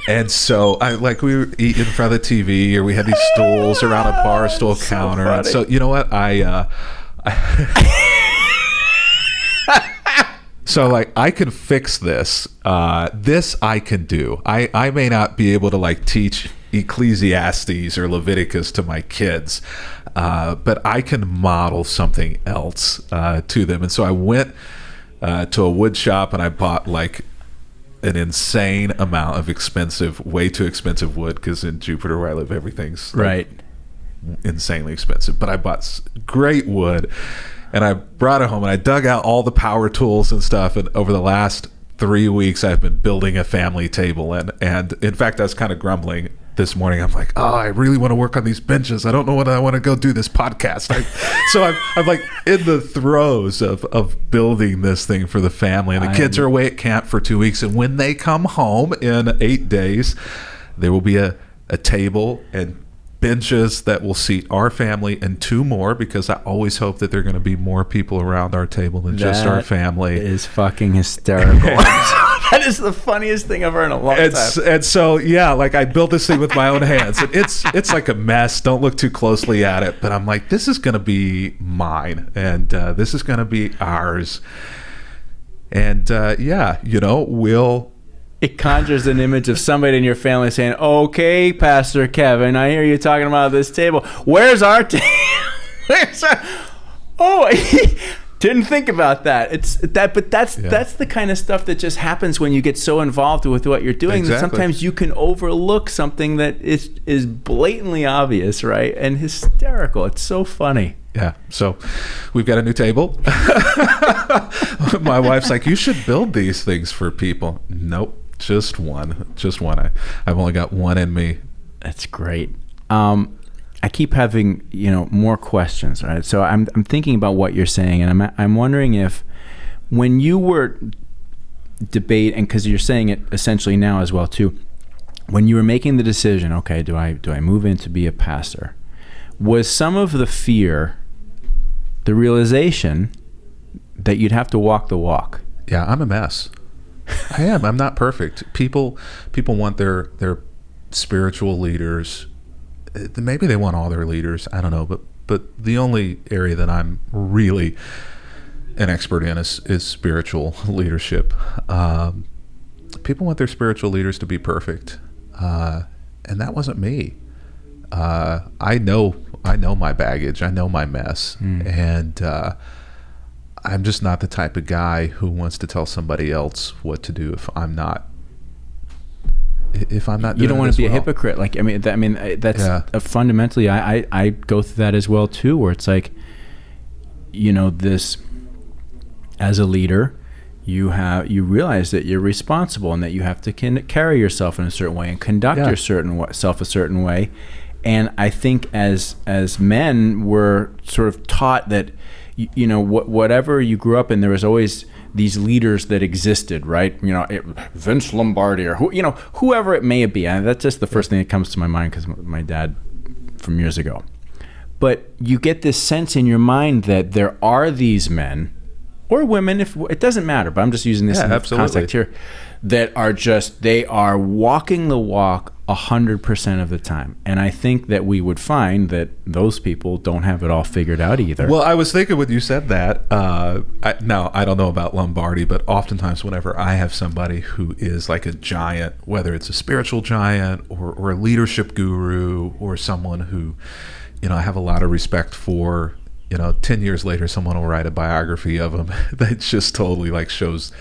And so we were eating in front of the TV, or we had these stools around a bar stool counter. So and so you know what? So like I can fix this. This I can do. I may not be able to like teach Ecclesiastes or Leviticus to my kids, but I can model something else to them. And so I went to a wood shop and I bought like an insane amount of way too expensive wood, because in Jupiter where I live, everything's like insanely expensive. But I bought great wood. And I brought it home and I dug out all the power tools and stuff. And over the last 3 weeks, I've been building a family table. And in fact, I was kind of grumbling this morning. I'm like, I really want to work on these benches. I don't know when I want to go do this podcast. So I'm like in the throes of building this thing for the family. And the kids are away at camp for 2 weeks. And when they come home in 8 days, there will be a table and benches that will seat our family and 2 more, because I always hope that there are going to be more people around our table than just our family. Is fucking hysterical. That is the funniest thing I've heard in a long time. And so, yeah, like I built this thing with my own hands. And it's like a mess. Don't look too closely at it. But I'm like, this is going to be mine. And this is going to be ours. And it conjures an image of somebody in your family saying, "Okay, Pastor Kevin, I hear you talking about this table. Where's our table? Where's our?" Oh, didn't think about that. That's the kind of stuff that just happens when you get so involved with what you're doing. Exactly. That sometimes you can overlook something that is blatantly obvious, right? And hysterical. It's so funny. Yeah, so we've got a new table. My wife's like, you should build these things for people. Nope, just one. I've only got one in me. That's great. I keep having, more questions, right? So I'm thinking about what you're saying, and I'm wondering if when you were debate, and because you're saying it essentially now as well too, when you were making the decision, okay, do I move in to be a pastor, was some of the fear the realization that you'd have to walk the walk? Yeah, I'm a mess. I am. I'm not perfect. People want their spiritual leaders. Maybe they want all their leaders. I don't know. But the only area that I'm really an expert in is spiritual leadership. People want their spiritual leaders to be perfect, and that wasn't me. I know my baggage. I know my mess, and I'm just not the type of guy who wants to tell somebody else what to do if I'm not. If I'm not, you don't want to be a hypocrite. Like that's fundamentally. I go through that as well too, where it's like, this as a leader, you realize that you're responsible and that you have to carry yourself in a certain way and conduct yourself a certain way. And I think as men, we're sort of taught that, whatever you grew up in, there was always these leaders that existed, right? Vince Lombardi or whoever it may be. And that's just the first thing that comes to my mind because my dad from years ago. But you get this sense in your mind that there are these men or women, if it doesn't matter, but I'm just using this in the context here, that they are walking the walk 100% of the time. And I think that we would find that those people don't have it all figured out either. Well, I was thinking when you said that, now I don't know about Lombardi, but oftentimes whenever I have somebody who is like a giant, whether it's a spiritual giant or a leadership guru or someone who, I have a lot of respect for, 10 years later, someone will write a biography of them that just totally like shows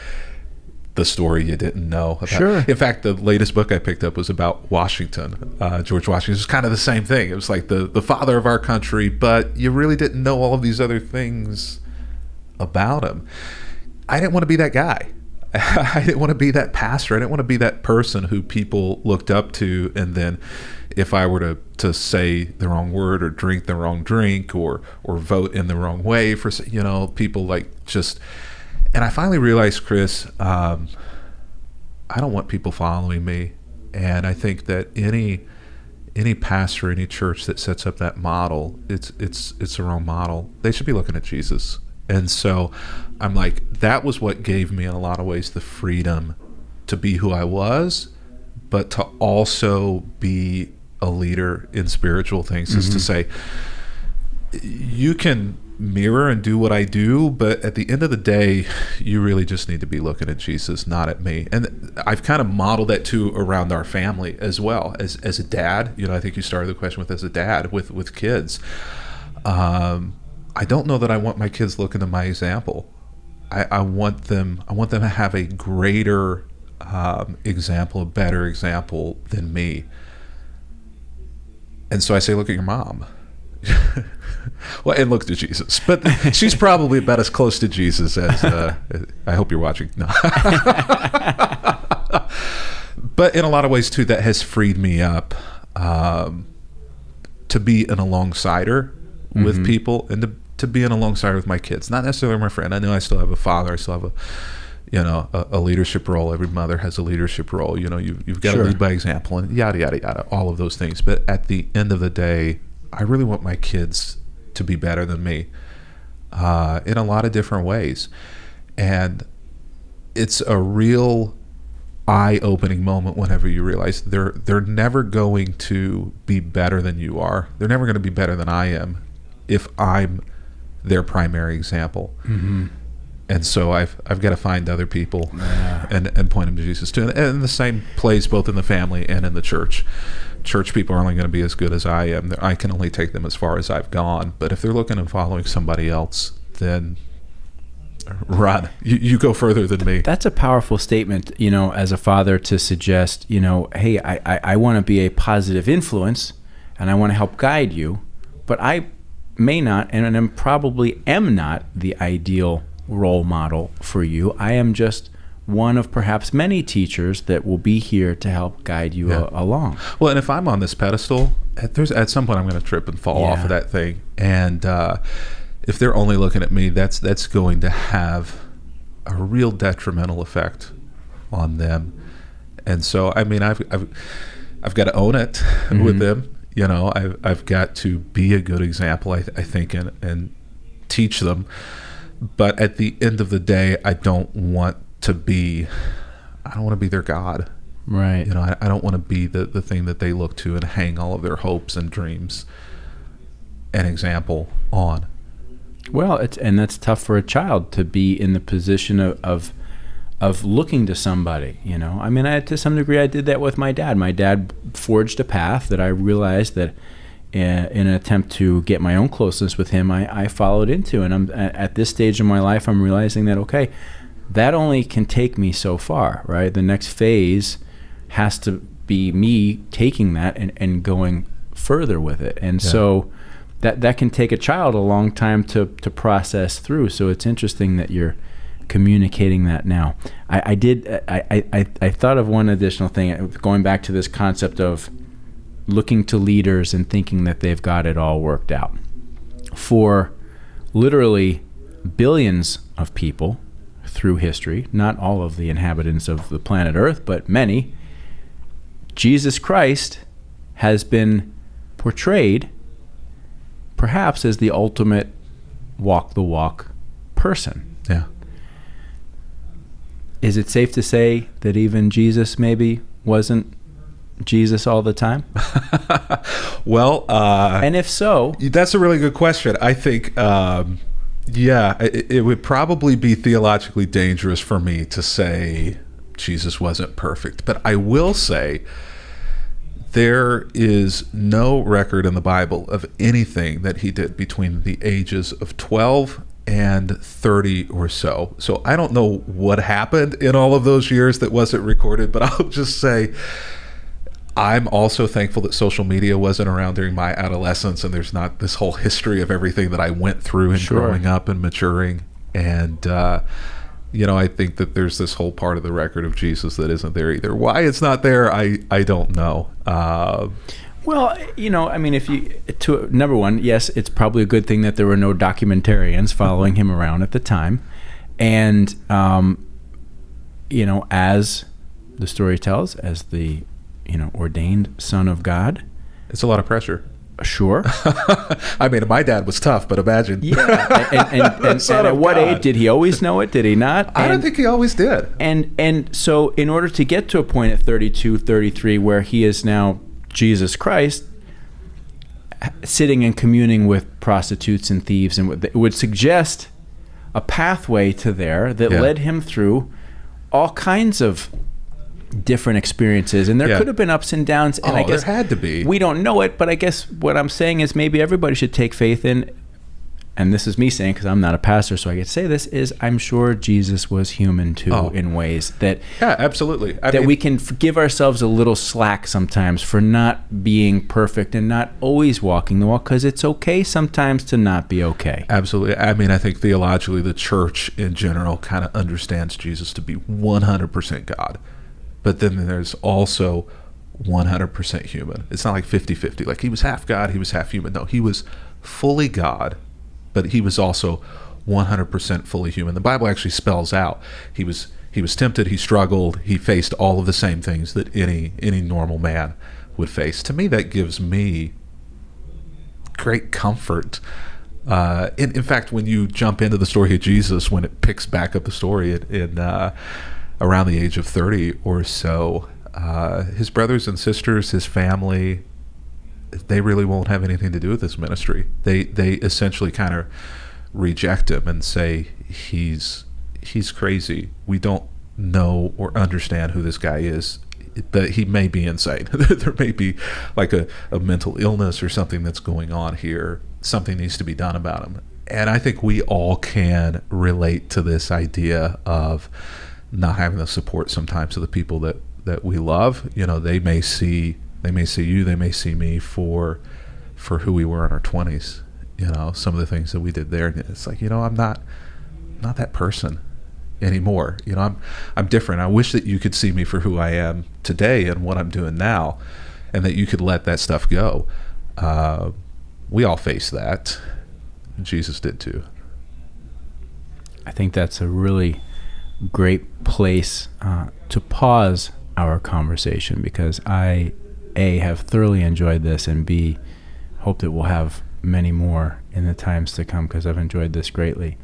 the story you didn't know about. Sure. In fact, the latest book I picked up was about Washington, George Washington. It was kind of the same thing. It was like the father of our country, but you really didn't know all of these other things about him. I didn't want to be that guy. I didn't want to be that pastor. I didn't want to be that person who people looked up to, and then if I were to say the wrong word or drink the wrong drink or vote in the wrong way for, people like just... And I finally realized, Chris, I don't want people following me. And I think that any pastor, any church that sets up that model, it's the wrong model. They should be looking at Jesus. And so I'm like, that was what gave me in a lot of ways the freedom to be who I was, but to also be a leader in spiritual things, is to say, you can mirror and do what I do, but at the end of the day, you really just need to be looking at Jesus, not at me. And I've kind of modeled that too around our family as well. As a dad, I think you started the question with as a dad with kids. I don't know that I want my kids looking to my example. I want them to have a greater example, a better example than me. And so I say, look at your mom. Well, and look to Jesus, but she's probably about as close to Jesus as I hope you're watching. No. But in a lot of ways too, that has freed me up to be an alongside-er with people, and to be an alongside with my kids. Not necessarily my friend. I know I still have a father. I still have a leadership role. Every mother has a leadership role. You've got to lead by example, and yada yada yada, all of those things. But at the end of the day, I really want my kids to be better than me in a lot of different ways. And it's a real eye-opening moment whenever you realize they're never going to be better than you are. They're never going to be better than I am if I'm their primary example. And so I've got to find other people and point them to Jesus too. And the same plays both in the family and in the church. Church people are only going to be as good as I am. I can only take them as far as I've gone. But if they're looking and following somebody else, then run. You go further than me. That's a powerful statement, as a father, to suggest, hey, I want to be a positive influence and I want to help guide you, but I may not, and I probably am not the ideal role model for you. I am just one of perhaps many teachers that will be here to help guide you along. Well, and if I'm on this pedestal, at some point I'm going to trip and fall off of that thing. And if they're only looking at me, that's going to have a real detrimental effect on them. And so, I mean, I've got to own it with them. You know, I've got to be a good example, I think, and teach them. But at the end of the day, I don't want to be their God. Right. You know, I don't want to be the thing that they look to and hang all of their hopes and dreams and example on. Well, and that's tough for a child to be in the position of looking to somebody, you know. I mean, to some degree, I did that with my dad. My dad forged a path that I realized that in an attempt to get my own closeness with him, I followed into. And I'm at this stage in my life, I'm realizing that, okay, that only can take me so far, right? The next phase has to be me taking that and going further with it. And so that can take a child a long time to process through. So it's interesting that you're communicating that now. I thought of one additional thing, going back to this concept of looking to leaders and thinking that they've got it all worked out. For literally billions of people through history, not all of the inhabitants of the planet Earth, but many, Jesus Christ has been portrayed perhaps as the ultimate walk the walk person. Yeah. Is it safe to say that even Jesus maybe wasn't Jesus all the time? Well, and if so, that's a really good question. I think, it would probably be theologically dangerous for me to say Jesus wasn't perfect. But I will say there is no record in the Bible of anything that he did between the ages of 12 and 30 or so. So I don't know what happened in all of those years that wasn't recorded, but I'll just say I'm also thankful that social media wasn't around during my adolescence, and there's not this whole history of everything that I went through in growing up and maturing. And, I think that there's this whole part of the record of Jesus that isn't there either. Why it's not there, I don't know. Well, I mean, number one, yes, it's probably a good thing that there were no documentarians following him around at the time. And, as the story tells, as the, ordained Son of God. It's a lot of pressure. Sure. I mean, my dad was tough, but imagine. Yeah. And at what age? Did he always know it? Did he not? I don't think he always did. And so in order to get to a point at 32, 33, where he is now Jesus Christ, sitting and communing with prostitutes and thieves, and it would suggest a pathway to there that led him through all kinds of different experiences, and there could have been ups and downs, and I guess there had to be. We don't know it, but I guess what I'm saying is maybe everybody should take faith in, and this is me saying because I'm not a pastor, so I get to say this, is I'm sure Jesus was human too in ways that absolutely. I mean, we can give ourselves a little slack sometimes for not being perfect and not always walking the walk, because it's okay sometimes to not be okay. Absolutely. I mean, I think theologically the church in general kind of understands Jesus to be 100% God. But then there's also 100% human. It's not like 50-50. Like he was half God, he was half human. No, he was fully God, but he was also 100% fully human. The Bible actually spells out he was tempted, he struggled, he faced all of the same things that any normal man would face. To me, that gives me great comfort. In fact, when you jump into the story of Jesus, when it picks back up the story in around the age of 30 or so, his brothers and sisters, his family, they really won't have anything to do with this ministry. They essentially kind of reject him and say he's crazy. We don't know or understand who this guy is, but he may be insane. There may be like a mental illness or something that's going on here. Something needs to be done about him. And I think we all can relate to this idea of not having the support sometimes of the people that we love. They may see you, they may see me for who we were in our 20s. Some of the things that we did there, and it's like, I'm not that person. anymore. You know, I'm different. I wish that you could see me for who I am today and what I'm doing now, and that you could let that stuff go. We all face that. Jesus did too. I think that's a really great place to pause our conversation, because I, A, have thoroughly enjoyed this, and B, hope that we'll have many more in the times to come, because I've enjoyed this greatly.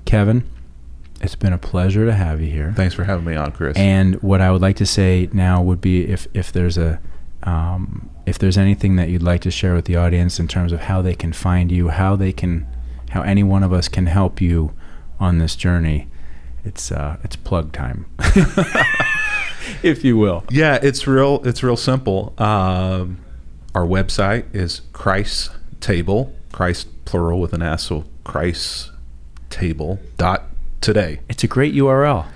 Kevin, it's been a pleasure to have you here. Thanks for having me on, Chris. And what I would like to say now would be if there's anything that you'd like to share with the audience in terms of how they can find you, how any one of us can help you on this journey. It's plug time, if you will. Yeah, it's real simple. Our website is Christ Table, Christ plural with an S, so ChristTable.today. It's a great URL.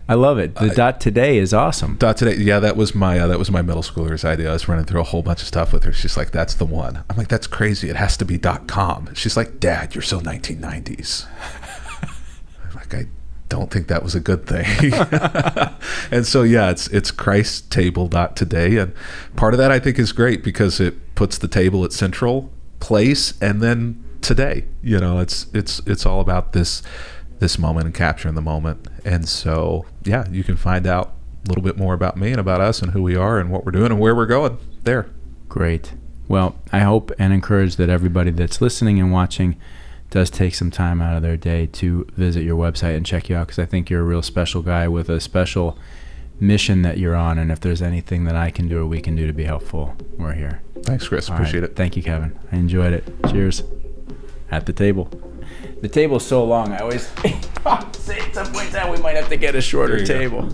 I love it. The .today is awesome. .today. Yeah, that was my middle schooler's idea. I was running through a whole bunch of stuff with her. She's like, "That's the one." I'm like, "That's crazy. It has to be .com." She's like, "Dad, you're so 1990s." I'm like, I don't think that was a good thing. And so yeah, it's ChristTable.today, and part of that I think is great because it puts the table at central place, and then today, you know, it's all about this moment and capturing the moment. And so yeah, you can find out a little bit more about me and about us and who we are and what we're doing and where we're going there. Great. Well, I hope and encourage that everybody that's listening and watching does take some time out of their day to visit your website and check you out, because I think you're a real special guy with a special mission that you're on, and if there's anything that I can do or we can do to be helpful, we're here. Thanks, Chris. Appreciate it. Thank you, Kevin. I enjoyed it. Cheers. At the table. The table's so long, I always say at some point in time we might have to get a shorter table.